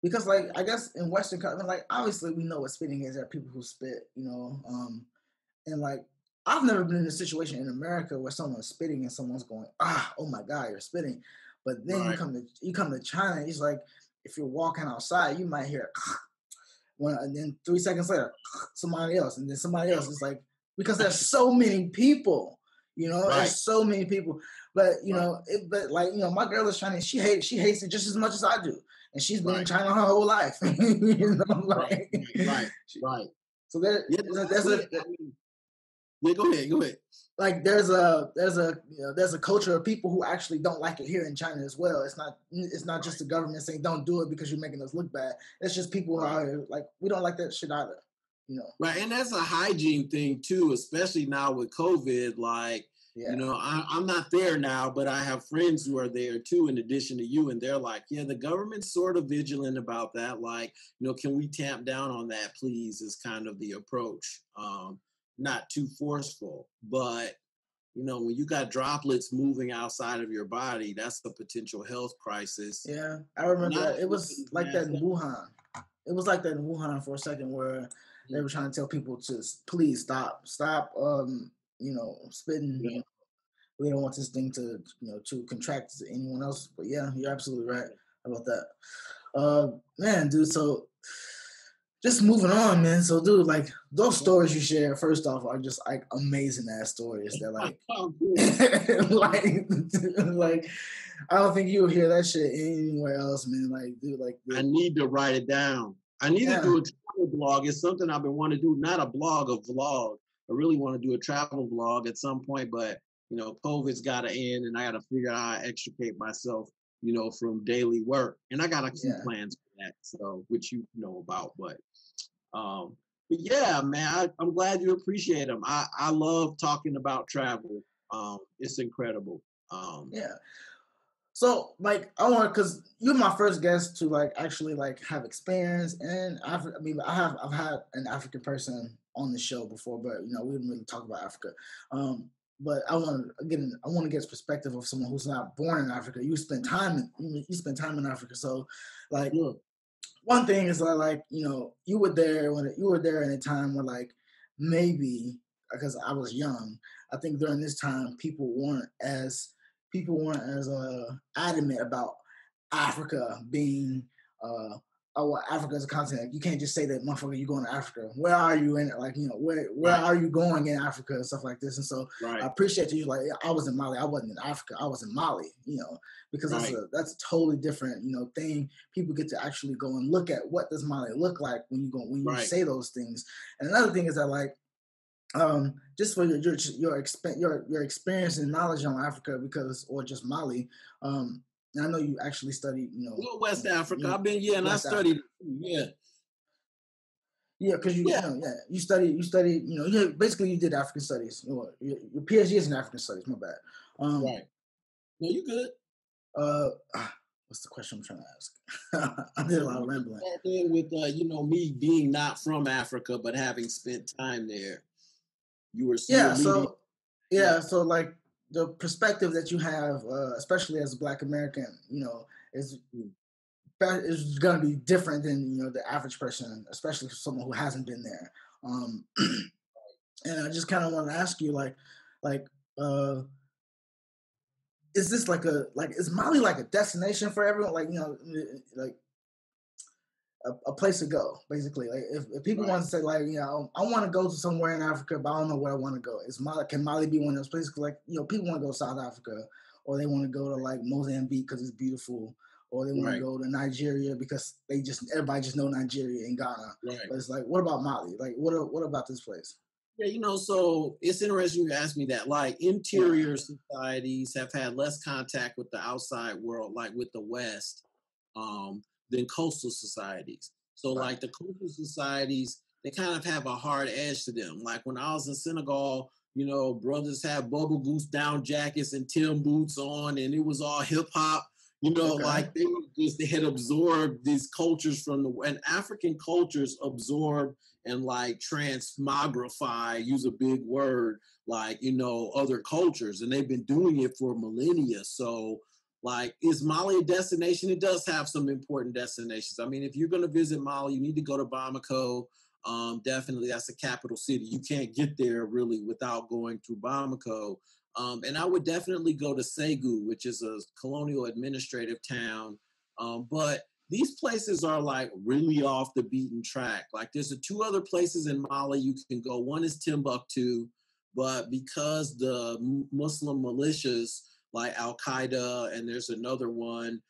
Because like I guess in Western countries, like obviously we know what spitting is. There are people who spit, and like I've never been in a situation in America where someone's spitting and someone's going, oh my God, you're spitting. But then Right. you come to China, it's like if you're walking outside, you might hear one, and then 3 seconds later, somebody else, and then somebody else. It's like because there's so many people, Right. there's so many people. But Right. but like my girl is Chinese. She hates it just as much as I do, and she's been in Right. China her whole life. Right. Like Right. she, Right. so there, Yeah. there's a I mean, yeah. Go ahead. Go ahead. like there's a culture of people who actually don't like it here in China as well. It's not just Right. the government saying don't do it because you're making us look bad. It's just people who Right. are like we don't like that shit either. You know. Right. And that's a hygiene thing too, especially now with COVID. Like, Yeah. I'm not there now, but I have friends who are there too, in addition to you. And they're like, yeah, the government's sort of vigilant about that. Like, can we tamp down on that, please? Is kind of the approach. Not too forceful, but when you got droplets moving outside of your body, that's a potential health crisis. Yeah. I remember Not that. It was everybody's like that masked in up. Wuhan. It was like that in Wuhan for a second where they Mhm. were trying to tell people to please stop spitting. Yeah. We don't want this thing to contract to anyone else. But yeah, you're absolutely right about that. Man, dude, so just moving on, man. So, dude, like those stories you share, first off, are just like amazing ass stories. They're like, like I don't think you'll hear that shit anywhere else, man. Like, dude, like, I need to write it down. I need to do a travel blog. It's something I've been wanting to do, not a blog, a vlog. I really want to do a travel blog at some point, but COVID's got to end, and I got to figure out how to extricate myself, from daily work. And I got a few plans for that, so which you know about. But yeah, man, I'm glad you appreciate them. I love talking about travel. It's incredible. Yeah. So like I want because you're my first guest to like actually like have experience in Africa. I mean, I've had an African person on the show before, but we didn't really talk about Africa. But I want to get perspective of someone who's not born in Africa. You spend time in Africa, so like one thing is like you were there in a time where like maybe because I was young. I think during this time people weren't as adamant about Africa being Africa as a continent. You can't just say that motherfucker you going to Africa. Where are you in it? Like where are you going in Africa and stuff like this. And so I appreciate you. Like I was in Mali. I wasn't in Africa. I was in Mali. Because that's a totally different thing. People get to actually go and look at what does Mali look like when you say those things. And another thing is that like just for your experience and knowledge on Africa or just Mali. I know you actually studied, West Africa. I've been, and I studied, Yeah, because you studied, basically you did African studies. Your PhD is in African studies. My bad. Right. No, you good. What's the question I'm trying to ask? I did a lot of rambling. With me being not from Africa but having spent time there, you were so like the perspective that you have, especially as a Black American, is going to be different than the average person, especially for someone who hasn't been there. And I just kind of want to ask you, is this is Mali like a destination for everyone? Like a place to go, basically. Like if people want to say like, I want to go to somewhere in Africa, but I don't know where I want to go. Can Mali be one of those places? Like, people want to go to South Africa, or they want to go to like Mozambique because it's beautiful, or they want to go to Nigeria because everybody just know Nigeria and Ghana. Right. But it's like, what about Mali? Like, what about this place? Yeah, so it's interesting you ask me that. Like interior societies have had less contact with the outside world, like with the West, than coastal societies. So like the coastal societies, they kind of have a hard edge to them. Like when I was in Senegal, brothers had bubble goose down jackets and Tim boots on, and it was all hip hop. Like they had absorbed these cultures and African cultures absorb and like transmogrify, use a big word, like, other cultures. And they've been doing it for millennia. So like, is Mali a destination? It does have some important destinations. I mean, if you're going to visit Mali, you need to go to Bamako. Definitely, that's the capital city. You can't get there really without going through Bamako. And I would definitely go to Ségou, which is a colonial administrative town. But these places are like really off the beaten track. Like there's two other places in Mali you can go. One is Timbuktu, but because the Muslim militias like Al-Qaeda, and there's another one,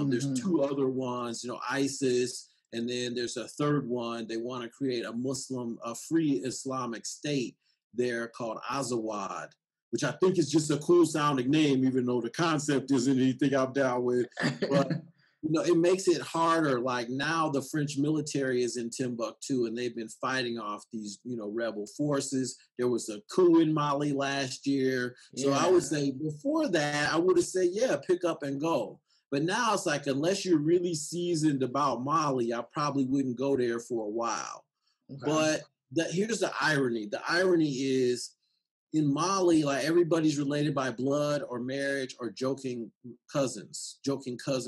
there's two other ones, ISIS, and then there's a third one. They want to create a free Islamic state there called Azawad, which I think is just a cool sounding name, even though the concept isn't anything I'm down with. But, it makes it harder. Like now the French military is in Timbuktu and they've been fighting off these, rebel forces. There was a coup in Mali last year. So I would say before that, I would have said, pick up and go. But now it's like, unless you're really seasoned about Mali, I probably wouldn't go there for a while. Okay. But here's the irony. The irony is, in Mali, like everybody's related by blood or marriage or joking cousin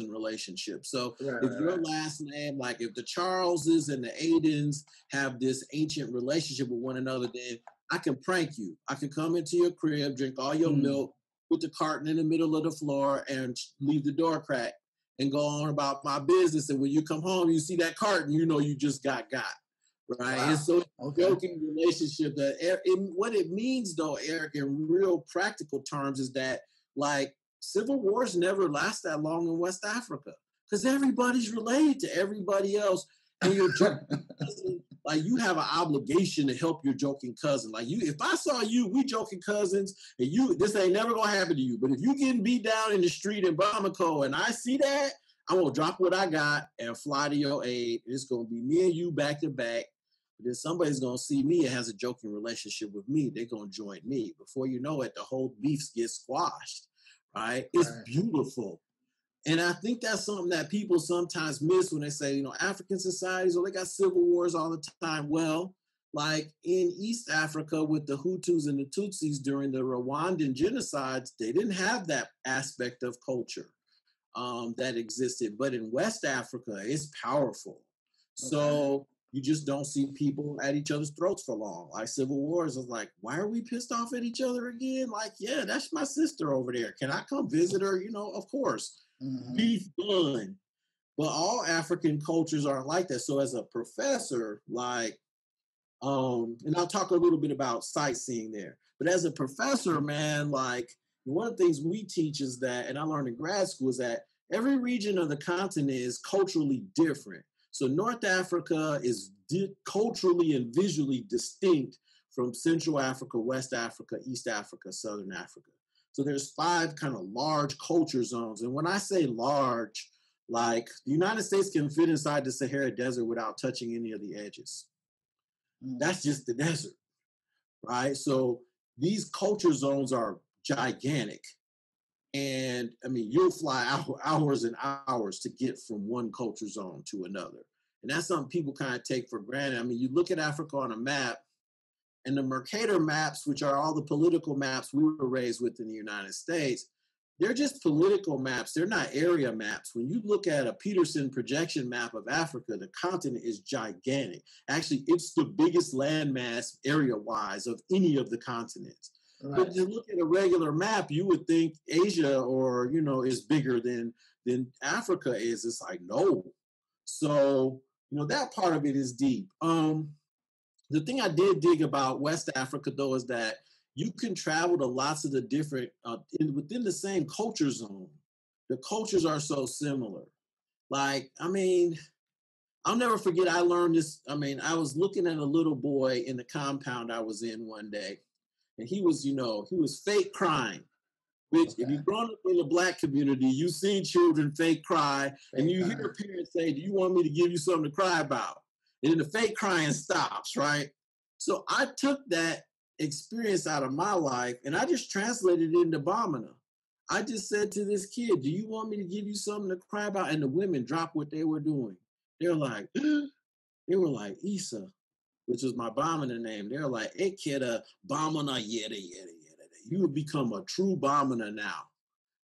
relationship. So if your last name, like if the Charleses and the Adens have this ancient relationship with one another, then I can prank you. I can come into your crib, drink all your milk, put the carton in the middle of the floor and leave the door cracked and go on about my business. And when you come home, you see that carton, you just got. right? Wow. And so Okay. joking relationship what it means though, Eric, in real practical terms is that like civil wars never last that long in West Africa because everybody's related to everybody else. And your joking cousin, like you have an obligation to help your joking cousin. Like if I saw you, we joking cousins, and this ain't never gonna happen to you. But if you getting beat down in the street in Bamako and I see that, I'm gonna drop what I got and fly to your aid. It's gonna be me and you back to back. Then somebody's gonna see me and has a joking relationship with me. They're gonna join me. Before you know it, the whole beefs get squashed. Right? It's beautiful. And I think that's something that people sometimes miss when they say, African societies, they got civil wars all the time. Well, like in East Africa with the Hutus and the Tutsis during the Rwandan genocides, they didn't have that aspect of culture that existed. But in West Africa, it's powerful. So you just don't see people at each other's throats for long. Like civil wars is like, why are we pissed off at each other again? Like, yeah, that's my sister over there. Can I come visit her? Of course. Beef done. But all African cultures aren't like that. So as a professor, like, and I'll talk a little bit about sightseeing there. But as a professor, man, like one of the things we teach is that, and I learned in grad school, is that every region of the continent is culturally different. So North Africa is culturally and visually distinct from Central Africa, West Africa, East Africa, Southern Africa. So there's 5 kind of large culture zones. And when I say large, like the United States can fit inside the Sahara Desert without touching any of the edges. That's just the desert, right? So these culture zones are gigantic. And I mean, you'll fly hours and hours to get from one culture zone to another. And that's something people kind of take for granted. I mean, you look at Africa on a map, and the Mercator maps, which are all the political maps we were raised with in the United States, they're just political maps. They're not area maps. When you look at a Peterson projection map of Africa, the continent is gigantic. Actually, it's the biggest landmass area-wise of any of the continents. Right. But to look at a regular map, you would think Asia is bigger than Africa is. It's like, no. So, that part of it is deep. The thing I did dig about West Africa, though, is that you can travel to lots of the different, within the same culture zone. The cultures are so similar. Like, I mean, I'll never forget, I learned this. I mean, I was looking at a little boy in the compound I was in one day, and he was fake crying. Which, if you've grown up in the Black community, you've seen children fake cry, and you hear parents say, "Do you want me to give you something to cry about?" And then the fake crying stops, right? So I took that experience out of my life and I just translated it into Bamana. I just said to this kid, "Do you want me to give you something to cry about?" And the women dropped what they were doing. They're like, Issa, which was my Bamana name. They're like, "Hey kid, Bamana yada yada yada. You have become a true Bamana now."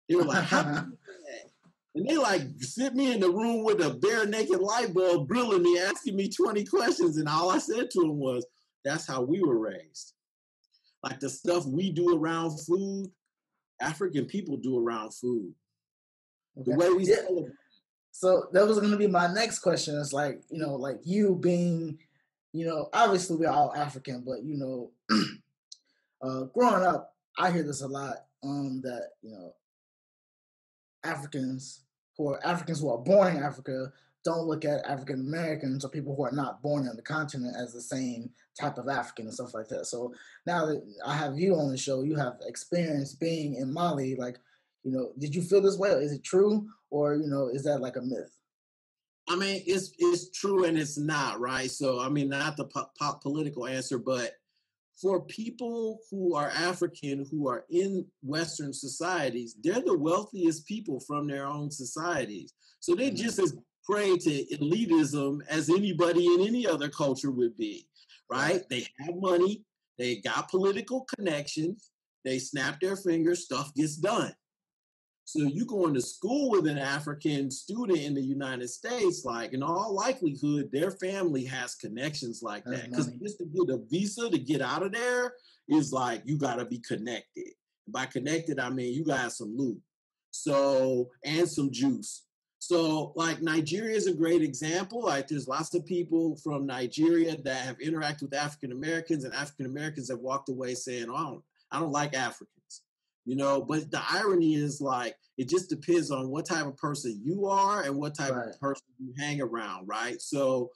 They were like, "How do you do that?" And they like sit me in the room with a bare naked light bulb, grilling me, asking me 20 questions. And all I said to them was, that's how we were raised. Like the stuff we do around food, African people do around food. The way we celebrate. So that was going to be my next question. It's like, like you being, obviously we're all African, but, growing up, I hear this a lot, that, Africans who are born in Africa don't look at African Americans or people who are not born on the continent as the same type of African and stuff like that. So now that I have you on the show, you have experience being in Mali. Like, did you feel this way? Is it true, or is that like a myth? I mean, it's true and it's not, right? So I mean, not the political answer, but for people who are African, who are in Western societies, they're the wealthiest people from their own societies. So they're just as prey to elitism as anybody in any other culture would be, right? They have money, they got political connections, they snap their fingers, stuff gets done. So you go into school with an African student in the United States, like in all likelihood, their family has connections like that. Because just to get a visa to get out of there is like, you got to be connected. By connected, I mean, you got some loot. So, and some juice. So like Nigeria is a great example. Like there's lots of people from Nigeria that have interacted with African Americans, and African Americans have walked away saying, oh, I don't like Africans. But the irony is like, it just depends on what type of person you are and what type of person you hang around, right? So,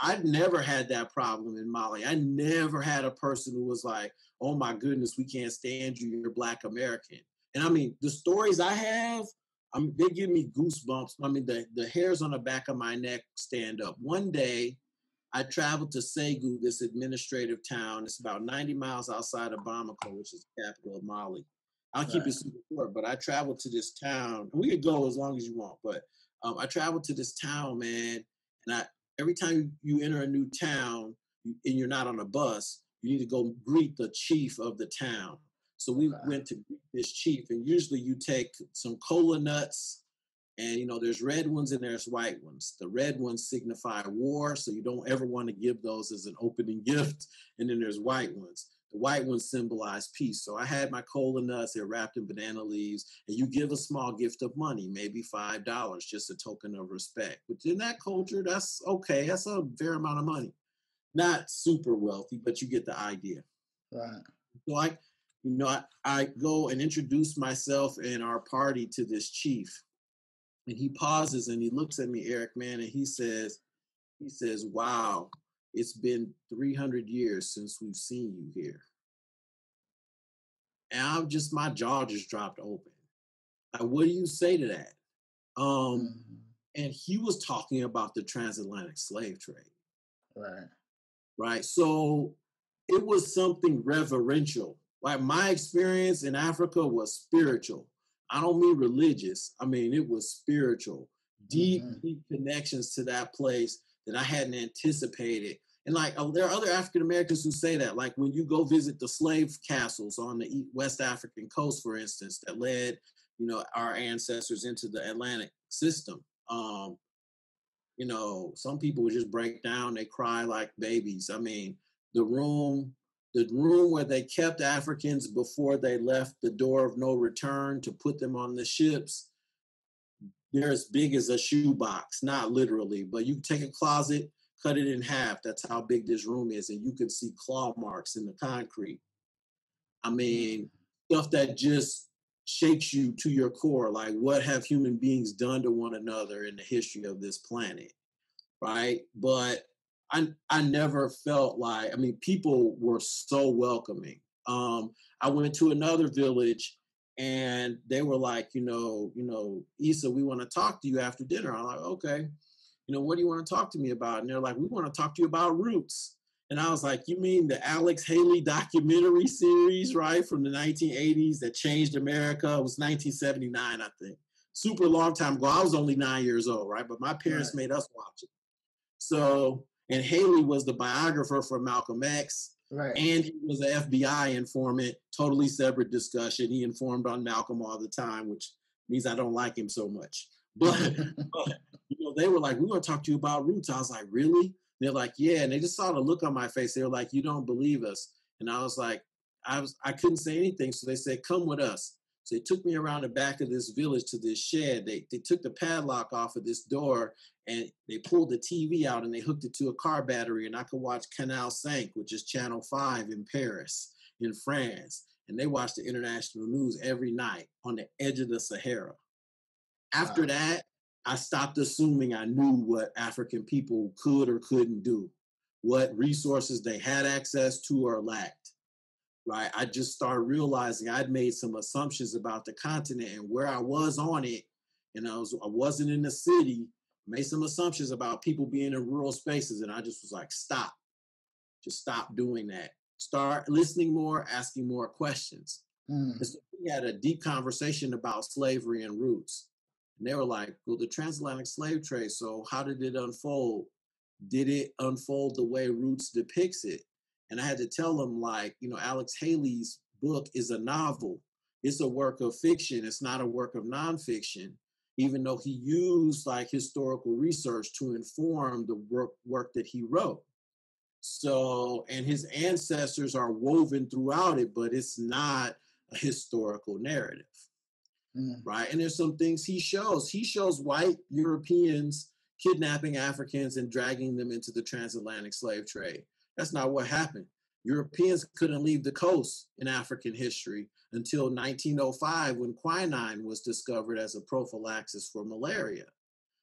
I've never had that problem in Mali. I never had a person who was like, oh my goodness, we can't stand you, you're Black American. And I mean, the stories I have, they give me goosebumps. I mean, the hairs on the back of my neck stand up. One day, I traveled to Segu, this administrative town. It's about 90 miles outside of Bamako, which is the capital of Mali. I'll keep it super short, but I traveled to this town. We could go as long as you want, but I traveled to this town, man. And every time you enter a new town and you're not on a bus, you need to go greet the chief of the town. So we went to greet this chief, and usually you take some cola nuts, and there's red ones and there's white ones. The red ones signify war, so you don't ever want to give those as an opening gift. And then there's white ones. The white ones symbolize peace. So I had my cola nuts, they're wrapped in banana leaves, and you give a small gift of money, maybe $5, just a token of respect. But in that culture, that's okay. That's a fair amount of money. Not super wealthy, but you get the idea. Right. So I go and introduce myself and our party to this chief. And he pauses and he looks at me, Eric, man, and he says, wow, it's been 300 years since we've seen you here. And my jaw just dropped open. Like, what do you say to that? And he was talking about the transatlantic slave trade. Right. So it was something reverential. Like my experience in Africa was spiritual. I don't mean religious. I mean, it was spiritual, deep connections to that place that I hadn't anticipated. And like, there are other African Americans who say that, like when you go visit the slave castles on the West African coast, for instance, that led, our ancestors into the Atlantic system. Some people would just break down, they cry like babies. I mean, the room where they kept Africans before they left the door of no return to put them on the ships, they're as big as a shoebox, not literally, but you take a closet, cut it in half. That's how big this room is. And you can see claw marks in the concrete. I mean, stuff that just shakes you to your core. Like, what have human beings done to one another in the history of this planet? Right? But I never felt like, I mean, people were so welcoming. I went to another village and they were like, Issa, we want to talk to you after dinner. I'm like, okay, what do you want to talk to me about? And they're like, we want to talk to you about roots. And I was like, you mean the Alex Haley documentary series, right? From the 1980s that changed America? It was 1979, I think. Super long time ago. I was only 9 years old, right? But my parents made us watch it. So, and Haley was the biographer for Malcolm X. Right. And he was an FBI informant, totally separate discussion. He informed on Malcolm all the time, which means I don't like him so much. But they were like, we want to talk to you about roots. I was like, really? They're like, yeah. And they just saw the look on my face. They were like, you don't believe us. And I was like, I couldn't say anything. So they said, come with us. So they took me around the back of this village to this shed. They took the padlock off of this door and they pulled the TV out and they hooked it to a car battery, and I could watch Canal 5, which is Channel 5 in Paris, in France. And they watched the international news every night on the edge of the Sahara. After that, I stopped assuming I knew what African people could or couldn't do, what resources they had access to or lacked. Right, I just started realizing I'd made some assumptions about the continent and where I was on it, and I wasn't in the city. Made some assumptions about people being in rural spaces, and I just was like, just stop doing that. Start listening more, asking more questions. So we had a deep conversation about slavery and roots, and they were like, "Well, the transatlantic slave trade. So how did it unfold? Did it unfold the way Roots depicts it?" And I had to tell them, like, Alex Haley's book is a novel. It's a work of fiction. It's not a work of nonfiction, even though he used like historical research to inform the work that he wrote. So, and his ancestors are woven throughout it, but it's not a historical narrative. right? And there's some things he shows. He shows white Europeans kidnapping Africans and dragging them into the transatlantic slave trade. That's not what happened. Europeans couldn't leave the coast in African history until 1905 when quinine was discovered as a prophylaxis for malaria.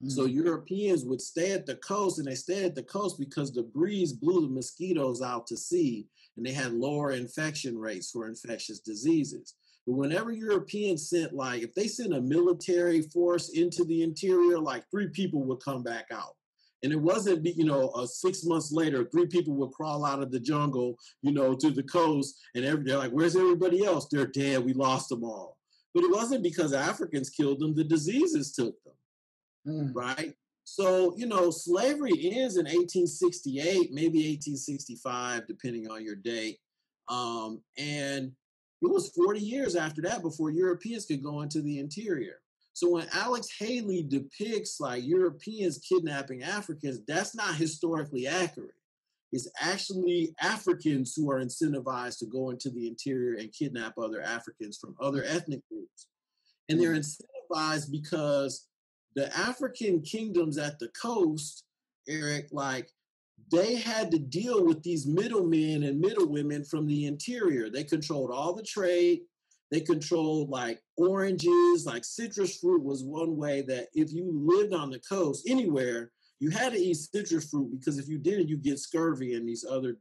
So Europeans would stay at the coast, and they stayed at the coast because the breeze blew the mosquitoes out to sea, and they had lower infection rates for infectious diseases. But whenever Europeans sent, like, if they sent a military force into the interior, like 3 people would come back out. And it wasn't, 6 months later, 3 people would crawl out of the jungle, to the coast, and they're like, where's everybody else? They're dead. We lost them all. But it wasn't because Africans killed them. The diseases took them. Right? So, slavery ends in 1868, maybe 1865, depending on your date. And it was 40 years after that before Europeans could go into the interior. So when Alex Haley depicts like Europeans kidnapping Africans, that's not historically accurate. It's actually Africans who are incentivized to go into the interior and kidnap other Africans from other ethnic groups. And they're incentivized because the African kingdoms at the coast, Eric, like they had to deal with these middlemen and middlewomen from the interior. They controlled all the trade. They controlled like oranges, like citrus fruit was one way that if you lived on the coast anywhere, you had to eat citrus fruit because if you didn't, you get scurvy and these other,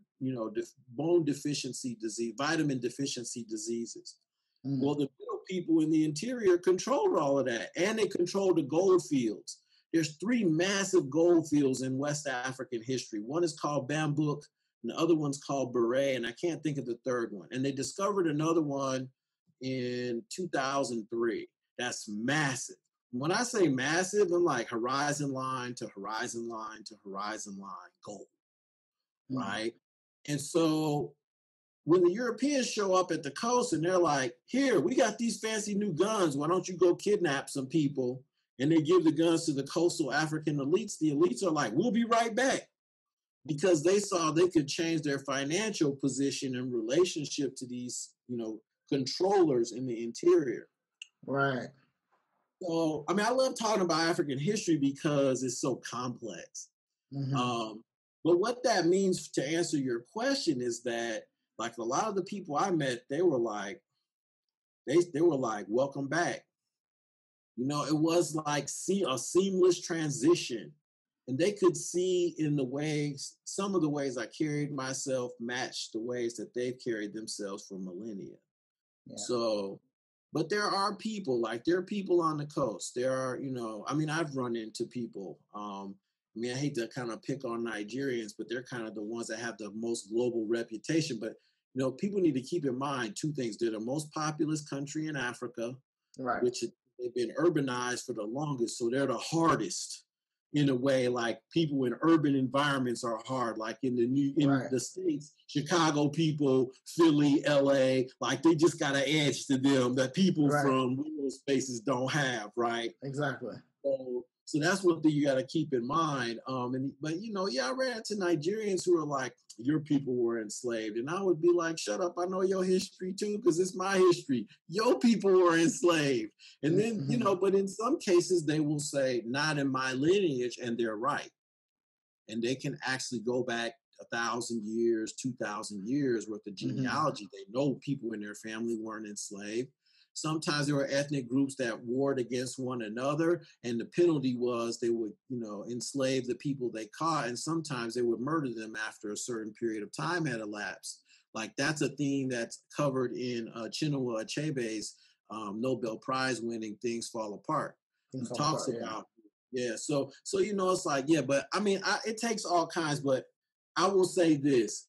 bone deficiency disease, vitamin deficiency diseases. Well, the middle people in the interior controlled all of that, and they controlled the gold fields. There's 3 massive gold fields in West African history. One is called Bambouk, and the other one's called Beret, and I can't think of the third one. And they discovered another one in 2003. That's massive. When I say massive, I'm like horizon line to horizon line to horizon line gold, right? And so when the Europeans show up at the coast and they're like, here, we got these fancy new guns. Why don't you go kidnap some people? And they give the guns to the coastal African elites. The elites are like, we'll be right back. Because they saw they could change their financial position in relationship to these, controllers in the interior. Right. So, I love talking about African history because it's so complex. But what that means to answer your question is that like a lot of the people I met, they were like, welcome back. It was like a seamless transition. And they could see in the ways, some of the ways I carried myself matched the ways that they've carried themselves for millennia. Yeah. So, but there are people on the coast. There are, I've run into people. I hate to kind of pick on Nigerians, but they're kind of the ones that have the most global reputation. But, people need to keep in mind 2 things. They're the most populous country in Africa, right, which they've been urbanized for the longest. So they're the hardest in a way, like people in urban environments are hard, like in the States, Chicago people, Philly, LA, like they just got an edge to them that people from rural spaces don't have, right? Exactly. So that's what you got to keep in mind. I ran into Nigerians who are like, your people were enslaved. And I would be like, shut up, I know your history too, because it's my history. Your people were enslaved. And then, but in some cases they will say, not in my lineage, and they're right. And they can actually go back 1,000 years, 2,000 years worth of genealogy. They know people in their family weren't enslaved. Sometimes there were ethnic groups that warred against one another, and the penalty was they would, enslave the people they caught, and sometimes they would murder them after a certain period of time had elapsed. Like that's a theme that's covered in Chinua Achebe's Nobel Prize winning Things Fall Apart. He talks about, so it's like, but it takes all kinds, but I will say this,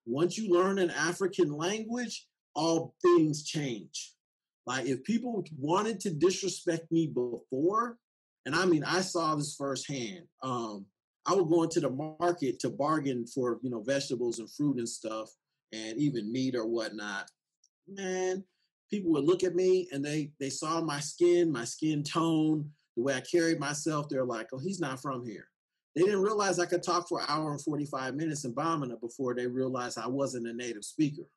once you learn an African language, all things change. Like if people wanted to disrespect me before, and I saw this firsthand. I would go into the market to bargain for, vegetables and fruit and stuff, and even meat or whatnot. Man, people would look at me and they saw my skin tone, the way I carried myself. They're like, oh, he's not from here. They didn't realize I could talk for an hour and 45 minutes in Bamana before they realized I wasn't a native speaker.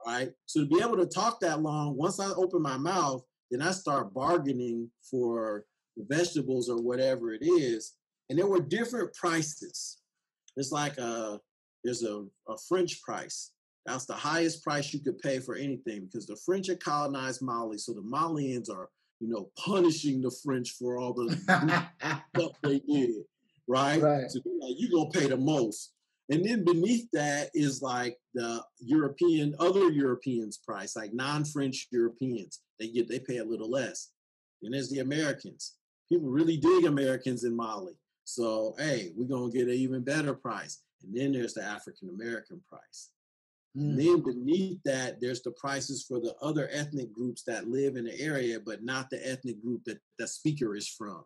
Right? So to be able to talk that long, once I opened my mouth, Then I start bargaining for the vegetables or whatever it is. And there were different prices. It's like there's a French price. That's the highest price you could pay for anything because the French had colonized Mali. So the Malians are, punishing the French for all the stuff they did, right? Right. So like, you're going to pay the most. And then beneath that is like the other Europeans price, like non-French Europeans. They pay a little less. And there's the Americans. People really dig Americans in Mali. So, hey, we're going to get an even better price. And then there's the African-American price. And then beneath that, there's the prices for the other ethnic groups that live in the area, but not the ethnic group that the speaker is from,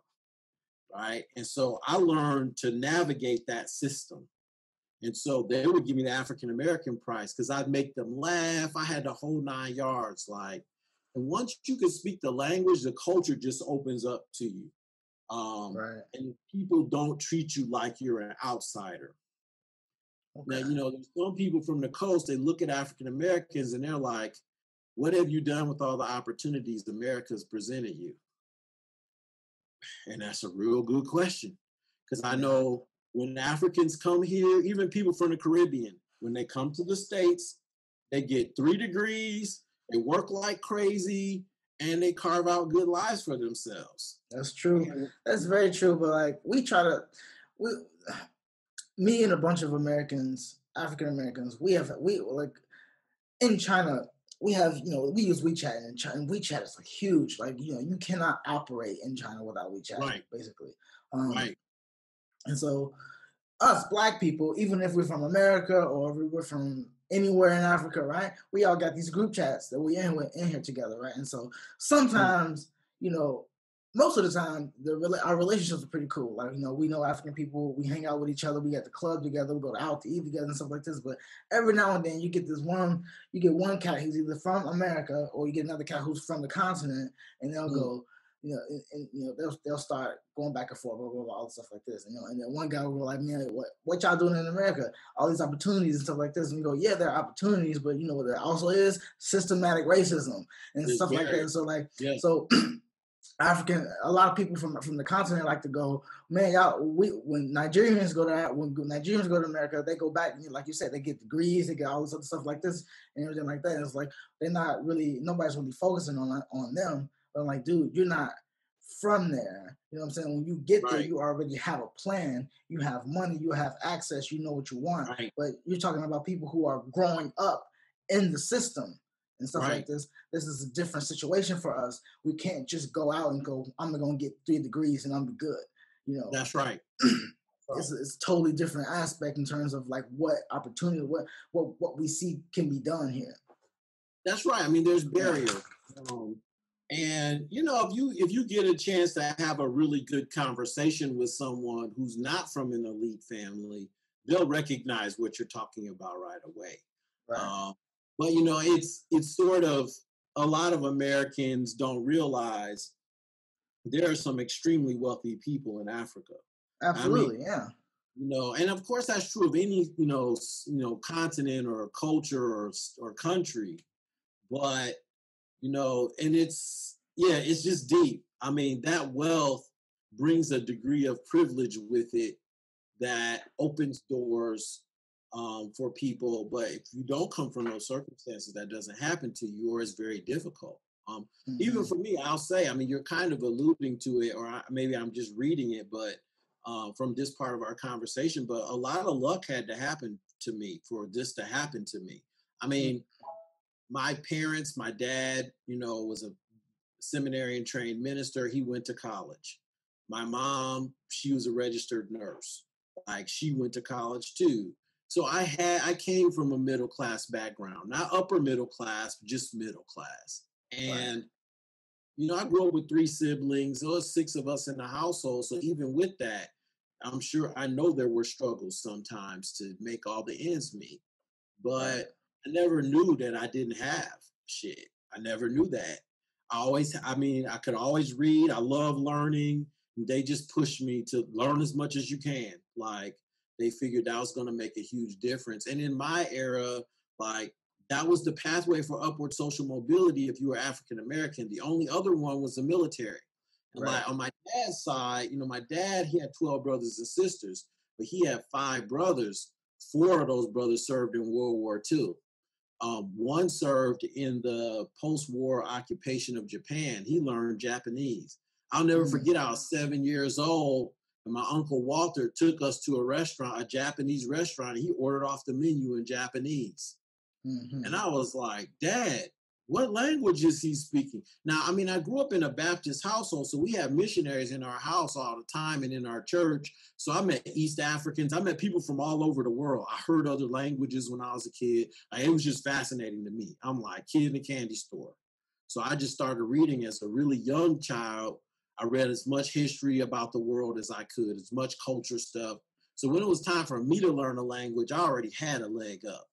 right? And so I learned to navigate that system. And so they would give me the African-American price because I'd make them laugh. I had the whole 9 yards. And once you can speak the language, the culture just opens up to you. Right. And people don't treat you like you're an outsider. Okay. Now, there's some people from the coast, they look at African Americans and they're like, what have you done with all the opportunities America's presented you? And that's a real good question. Because I know when Africans come here, even people from the Caribbean, when they come to the States, they get 3 degrees, they work like crazy, and they carve out good lives for themselves. That's true. That's very true. But me and a bunch of Americans, African Americans, we in China, we have, we use WeChat, and WeChat is huge. You cannot operate in China without WeChat, right. basically. Right. And so us Black people, even if we're from America or if we're from anywhere in Africa, right, we all got these group chats that we in here together, right? And so sometimes, most of the time, our relationships are pretty cool. We know African people, we hang out with each other, we get the club together, we go out to eat together and stuff like this. But every now and then you get one cat who's either from America or you get another cat who's from the continent, and they'll go, they'll start going back and forth, blah, blah, blah, all stuff like this. And then one guy will be like, man, what y'all doing in America? All these opportunities and stuff like this. And we go, yeah, there are opportunities, but what there also is? Systematic racism and stuff like that. So so a lot of people from the continent like to go, man, when Nigerians go to America, they go back and like you said, they get degrees, they get all this other stuff like this and everything like that. And it's like nobody's really focusing on them. But I'm like, dude, you're not from there. You know what I'm saying? When you get there, you already have a plan, you have money, you have access, you know what you want. Right. But you're talking about people who are growing up in the system and stuff like this. This is a different situation for us. We can't just go out and go, I'm going to get 3 degrees and I'm good. That's right. It's a totally different aspect in terms of what opportunity, what we see can be done here. That's right. I mean, there's barriers. And if you get a chance to have a really good conversation with someone who's not from an elite family, they'll recognize what you're talking about right away. Right. But it's sort of, a lot of Americans don't realize there are some extremely wealthy people in Africa. Absolutely, yeah. And of course that's true of any continent or culture or country, but and it's just deep. I mean, that wealth brings a degree of privilege with it that opens doors for people. But if you don't come from those circumstances, that doesn't happen to you, or it's very difficult. Even for me, I'll say, I mean, you're kind of alluding to it, or maybe I'm just reading it, but from this part of our conversation, but a lot of luck had to happen to me for this to happen to me. I mean, my parents, my dad, was a seminary and trained minister. He went to college. My mom, she was a registered nurse. She went to college too. So I came from a middle class background, not upper middle class, just middle class. And, I grew up with 3 siblings. There was 6 of us in the household. So even with that, I know there were struggles sometimes to make all the ends meet. But I never knew that I didn't have shit. I never knew that. I could always read. I love learning. They just pushed me to learn as much as you can. They figured that was going to make a huge difference. And in my era, That was the pathway for upward social mobility if you were African American. The only other one was the military. And Right. like on my dad's side, my dad, he had 12 brothers and sisters, but he had 5 brothers. 4 of those brothers served in World War II. One served in the post-war occupation of Japan. He learned Japanese. I'll never forget, I was 7 years old, and my uncle Walter took us to a restaurant, a Japanese restaurant, and he ordered off the menu in Japanese. And I was like, Dad, what language is he speaking? Now, I mean, I grew up in a Baptist household, so we have missionaries in our house all the time and in our church. So I met East Africans. I met people from all over the world. I heard other languages when I was a kid. It was just fascinating to me. I'm like, kid in a candy store. So I just started reading as a really young child. I read as much history about the world as I could, as much culture stuff. So when it was time for me to learn a language, I already had a leg up.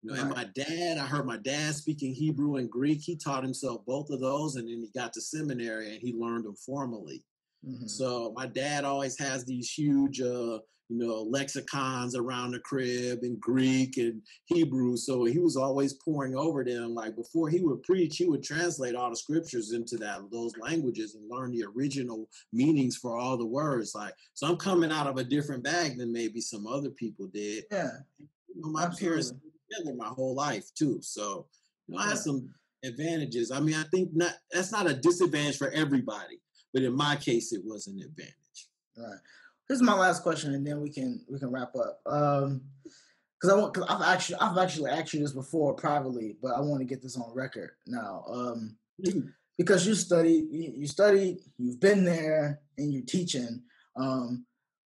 And my dad, I heard my dad speaking Hebrew and Greek. He taught himself both of those, and then he got to seminary and he learned them formally. So my dad always has these huge, lexicons around the crib in Greek and Hebrew. So he was always pouring over them. Like before he would preach, he would translate all the scriptures into those languages and learn the original meanings for all the words. So I'm coming out of a different bag than maybe some other people did. Yeah. My parents together my whole life too. So I had some advantages. I mean, I think that's not a disadvantage for everybody, but in my case, it was an advantage. All right. Here's my last question, and then we can wrap up. Because I've actually asked you this before privately, but I want to get this on record now. Because you studied, you've been there, and you're teaching.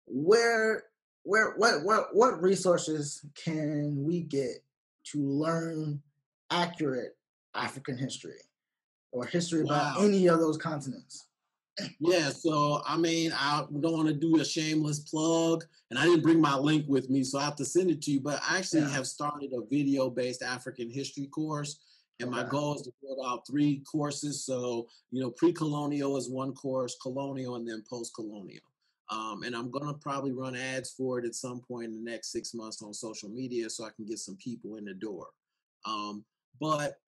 What resources can we get to learn accurate African history or history about any of those continents? Yeah, so I mean, I don't want to do a shameless plug, and I didn't bring my link with me, so I have to send it to you. But I actually have started a video-based African history course, and my goal is to build out 3 courses. So, pre-colonial is one course, colonial, and then post-colonial. And I'm going to probably run ads for it at some point in the next 6 months on social media so I can get some people in the door. But,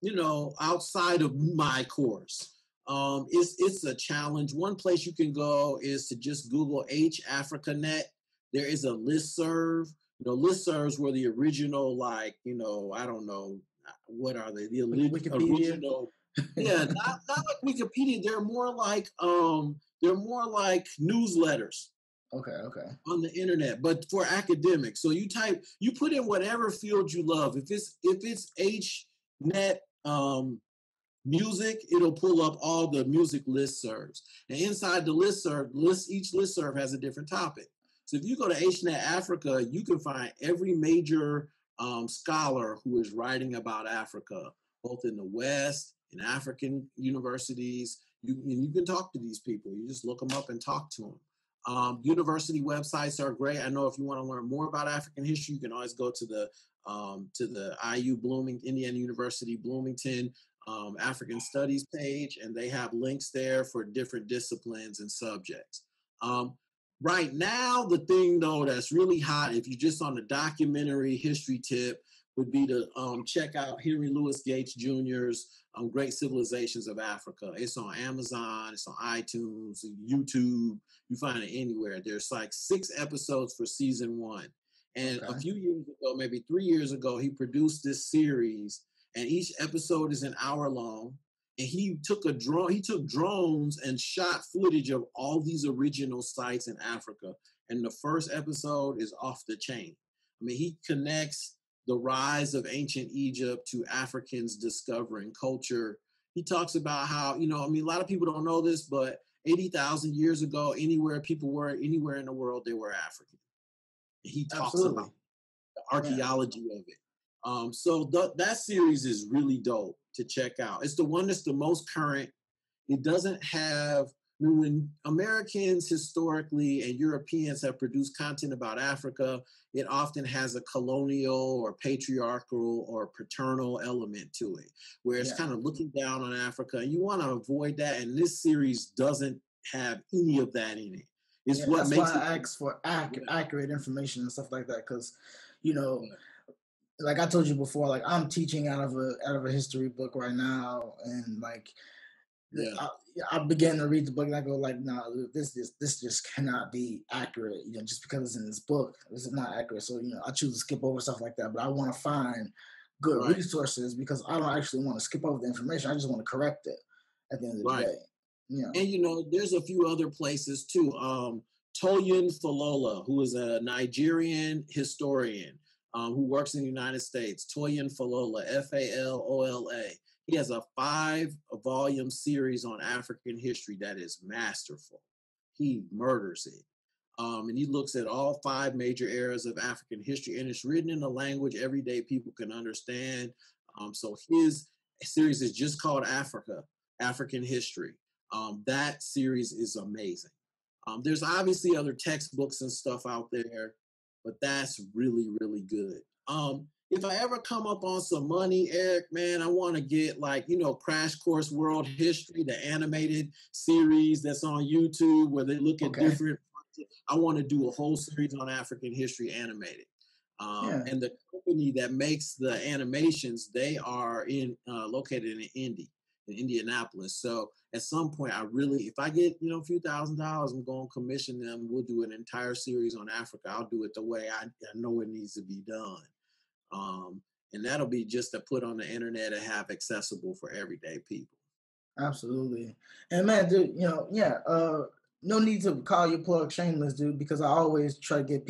outside of my course, it's a challenge. One place you can go is to just Google HAfricaNet. There is a listserv. Listservs were the original, I don't know, what are they? The original. Yeah, not like Wikipedia. They're more like newsletters. Okay. On the internet, but for academics. So you put in whatever field you love. If it's HNet music, it'll pull up all the music listservs. And inside the each listserv has a different topic. So if you go to HNet Africa, you can find every major scholar who is writing about Africa, both in the West, in African universities. You can talk to these people. You just look them up and talk to them. University websites are great. I know if you want to learn more about African history, you can always go to the IU Bloomington, Indiana University Bloomington African Studies page, and they have links there for different disciplines and subjects. Right now, the thing though that's really hot, if you're just on the documentary history tip, would be to check out Henry Louis Gates Jr.'s Great Civilizations of Africa. It's on Amazon, it's on iTunes, YouTube. You find it anywhere. There's like 6 episodes for season 1. And a few years ago, maybe 3 years ago, he produced this series, and each episode is an hour long. And he took drones and shot footage of all these original sites in Africa. And the first episode is off the chain. I mean, he connects the rise of ancient Egypt to Africans discovering culture. He talks about how, a lot of people don't know this, but 80,000 years ago, anywhere people were, anywhere in the world, they were African. And he talks about the archaeology of it. So that series is really dope to check out. It's the one that's the most current. It doesn't have, when Americans historically and Europeans have produced content about Africa, it often has a colonial or patriarchal or paternal element to it, where it's kind of looking down on Africa. And you want to avoid that. And this series doesn't have any of that in it. It's what makes why I ask for accurate information and stuff like that, because, like I told you before, like I'm teaching out of a history book right now, and like Yeah, I, I began to read the book and I go like, no, this just cannot be accurate. You know, just because it's in this book, this is not accurate. So you know, I choose to skip over stuff like that. But I want to find good right, resources because I don't actually want to skip over the information. I just want to correct it at the end of the right. day. You know. And there's a few other places too. Toyin Falola, who is a Nigerian historian who works in the United States. Toyin Falola, Falola. He has a 5-volume series on African history that is masterful. He murders it. And he looks at all 5 major eras of African history, and it's written in a language everyday people can understand. So his series is just called African History. That series is amazing. There's obviously other textbooks and stuff out there, but that's really, really good. If I ever come up on some money, Eric, man, I want to get like, Crash Course World History, the animated series that's on YouTube where they look at Okay. different. I want to do a whole series on African history animated. Yeah. And the company that makes the animations, they are located in Indianapolis. So at some point, if I get, a few $1,000s, I'm going to commission them. We'll do an entire series on Africa. I'll do it the way I know it needs to be done. And that'll be just to put on the internet and have accessible for everyday people. Absolutely. And man, dude, yeah, no need to call your plug shameless, dude, because I always try to get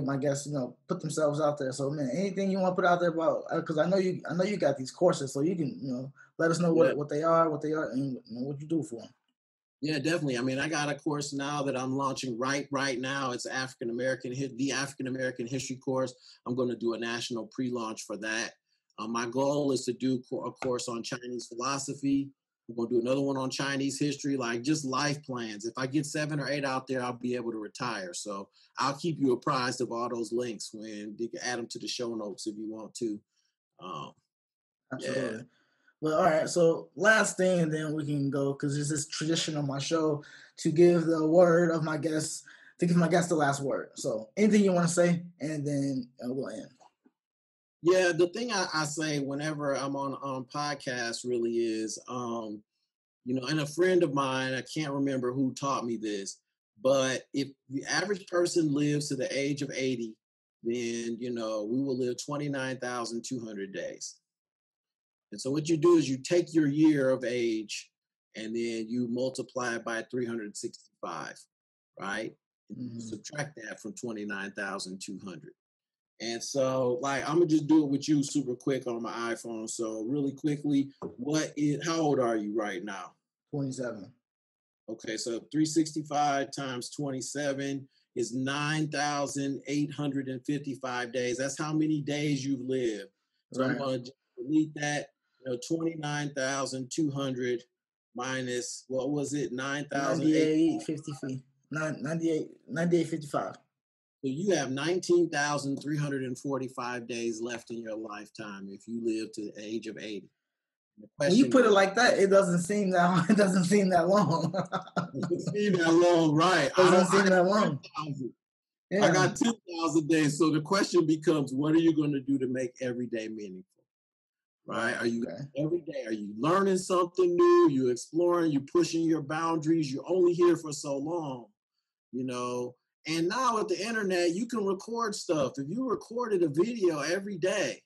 my guests, put themselves out there. So man, anything you want to put out there about, because I know you got these courses, so you can, let us know Yeah. what they are, and what you do for them. Yeah, definitely. I mean, I got a course now that I'm launching right now. It's the African American History course. I'm going to do a national pre-launch for that. My goal is to do a course on Chinese philosophy. I'm going to do another one on Chinese history, like just life plans. If I get 7 or 8 out there, I'll be able to retire. So I'll keep you apprised of all those links when you can add them to the show notes if you want to. Um, yeah. Absolutely. Well, all right. So last thing, and then we can go because this is tradition on my show to give the word of my guests to give my guests the last word. So anything you want to say, and then we'll end. Yeah, the thing I say whenever I'm on podcasts really is, and a friend of mine, I can't remember who taught me this, but if the average person lives to the age of 80, then, we will live 29,200 days. And so what you do is you take your year of age and then you multiply it by 365, right? And you Mhm. subtract that from 29,200. And so, like, I'm gonna just do it with you super quick on my iPhone. So, really quickly, how old are you right now? 27. Okay, so 365 times 27 is 9,855 days. That's how many days you've lived. So, I'm Right. gonna just delete that. 29,200 minus what was it? 9,008. 98, 50 feet. 98, 55. So you have 19,345 days left in your lifetime if you live to the age of 80. The When you question put it is, like that, it doesn't seem that it doesn't seem that long. it's been that long, right? Doesn't I seem got that long. 10,000. I Yeah. got 10,000 days. So the question becomes, what are you going to do to make every day meaningful? Right? Wow. Are you Okay. every day? Are you learning something new? You exploring? You pushing your boundaries? You're only here for so long, you know. And now with the internet, you can record stuff. If you recorded a video every day,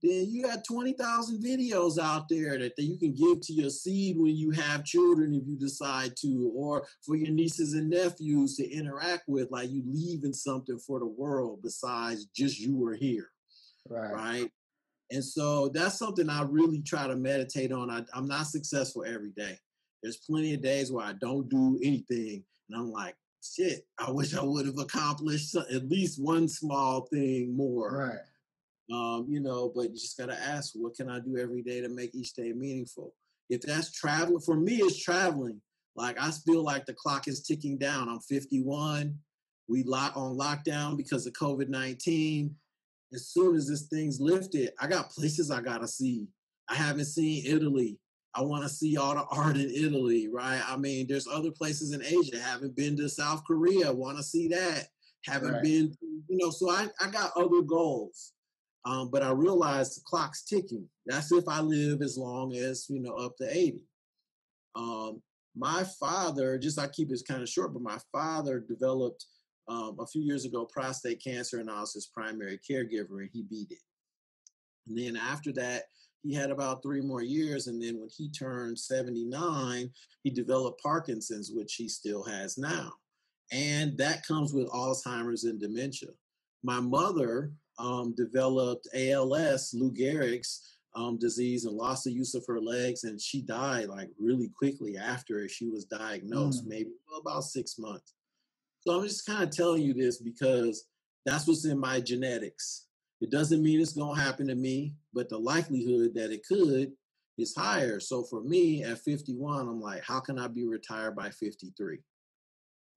then you got 20,000 videos out there that you can give to your seed when you have children, if you decide to, or for your nieces and nephews to interact with, like you leaving something for the world besides just you were here, Right. right? And so that's something I really try to meditate on. I'm not successful every day. There's plenty of days where I don't do anything. And I'm like, shit, I wish I would have accomplished at least one small thing more. Right. But you just got to ask, what can I do every day to make each day meaningful? If that's traveling, for me, it's traveling. Like, I feel like the clock is ticking down. I'm 51. We on lockdown because of COVID-19. As soon as this thing's lifted, I got places I gotta see. I haven't seen Italy. I want to see all the art in Italy, right? I mean, there's other places in Asia. Haven't been to South Korea. Want to see that. Haven't Right. been, so I got other goals. But I realized the clock's ticking. That's if I live as long as, up to 80. My father, I keep this kind of short, but my father developed a few years ago prostate cancer, and I was his primary caregiver, and he beat it. And then after that, he had about 3 more years. And then when he turned 79, he developed Parkinson's, which he still has now. And that comes with Alzheimer's and dementia. My mother developed ALS, Lou Gehrig's disease, and lost the use of her legs. And she died like really quickly after she was diagnosed, maybe about 6 months. So I'm just kind of telling you this because that's what's in my genetics. It doesn't mean it's going to happen to me, but the likelihood that it could is higher. So for me at 51, I'm like, how can I be retired by 53?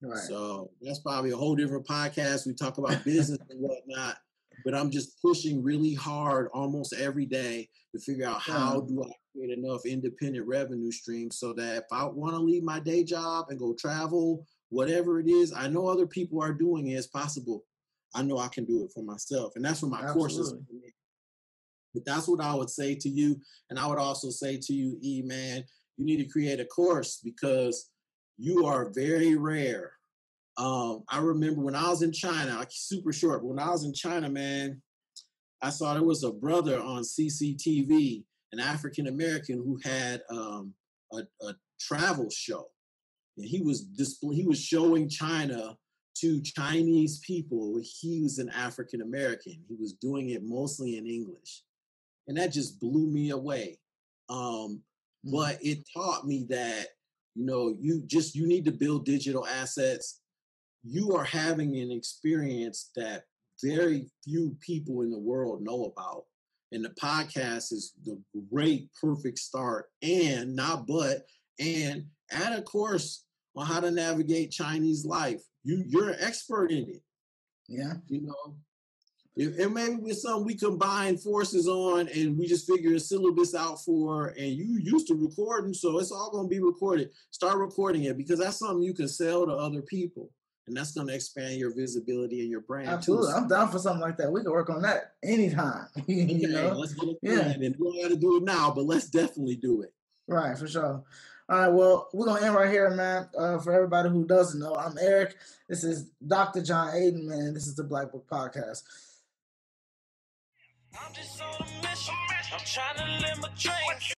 Right. So that's probably a whole different podcast. We talk about business and whatnot, but I'm just pushing really hard almost every day to figure out how do I create enough independent revenue streams so that if I want to leave my day job and go travel, whatever it is, I know other people are doing it. It's possible. I know I can do it for myself. And that's what my courses. But that's what I would say to you. And I would also say to you, E, man, you need to create a course because you are very rare. I remember when I was in China, like super short, but when I was in China, man, I saw there was a brother on CCTV, an African-American who had a travel show. And he was showing China to Chinese people. He was an African-American. He was doing it mostly in English. And that just blew me away. But it taught me that, you need to build digital assets. You are having an experience that very few people in the world know about. And the podcast is the great, perfect start. And add a course on how to navigate Chinese life. You're an expert in it. Yeah. And maybe with something we combine forces on and we just figure a syllabus out for, and you used to recording, so it's all going to be recorded. Start recording it because that's something you can sell to other people. And that's going to expand your visibility and your brand. Absolutely. Too. I'm down for something like that. We can work on that anytime. Let's get it planned. And we don't have to do it now, but let's definitely do it. Right, for sure. All right, well, we're going to end right here, man. For everybody who doesn't know, I'm Eric. This is Dr. John Aden, man. This is the Black Book Podcast. I'm just on a mission. I'm trying to live my dreams.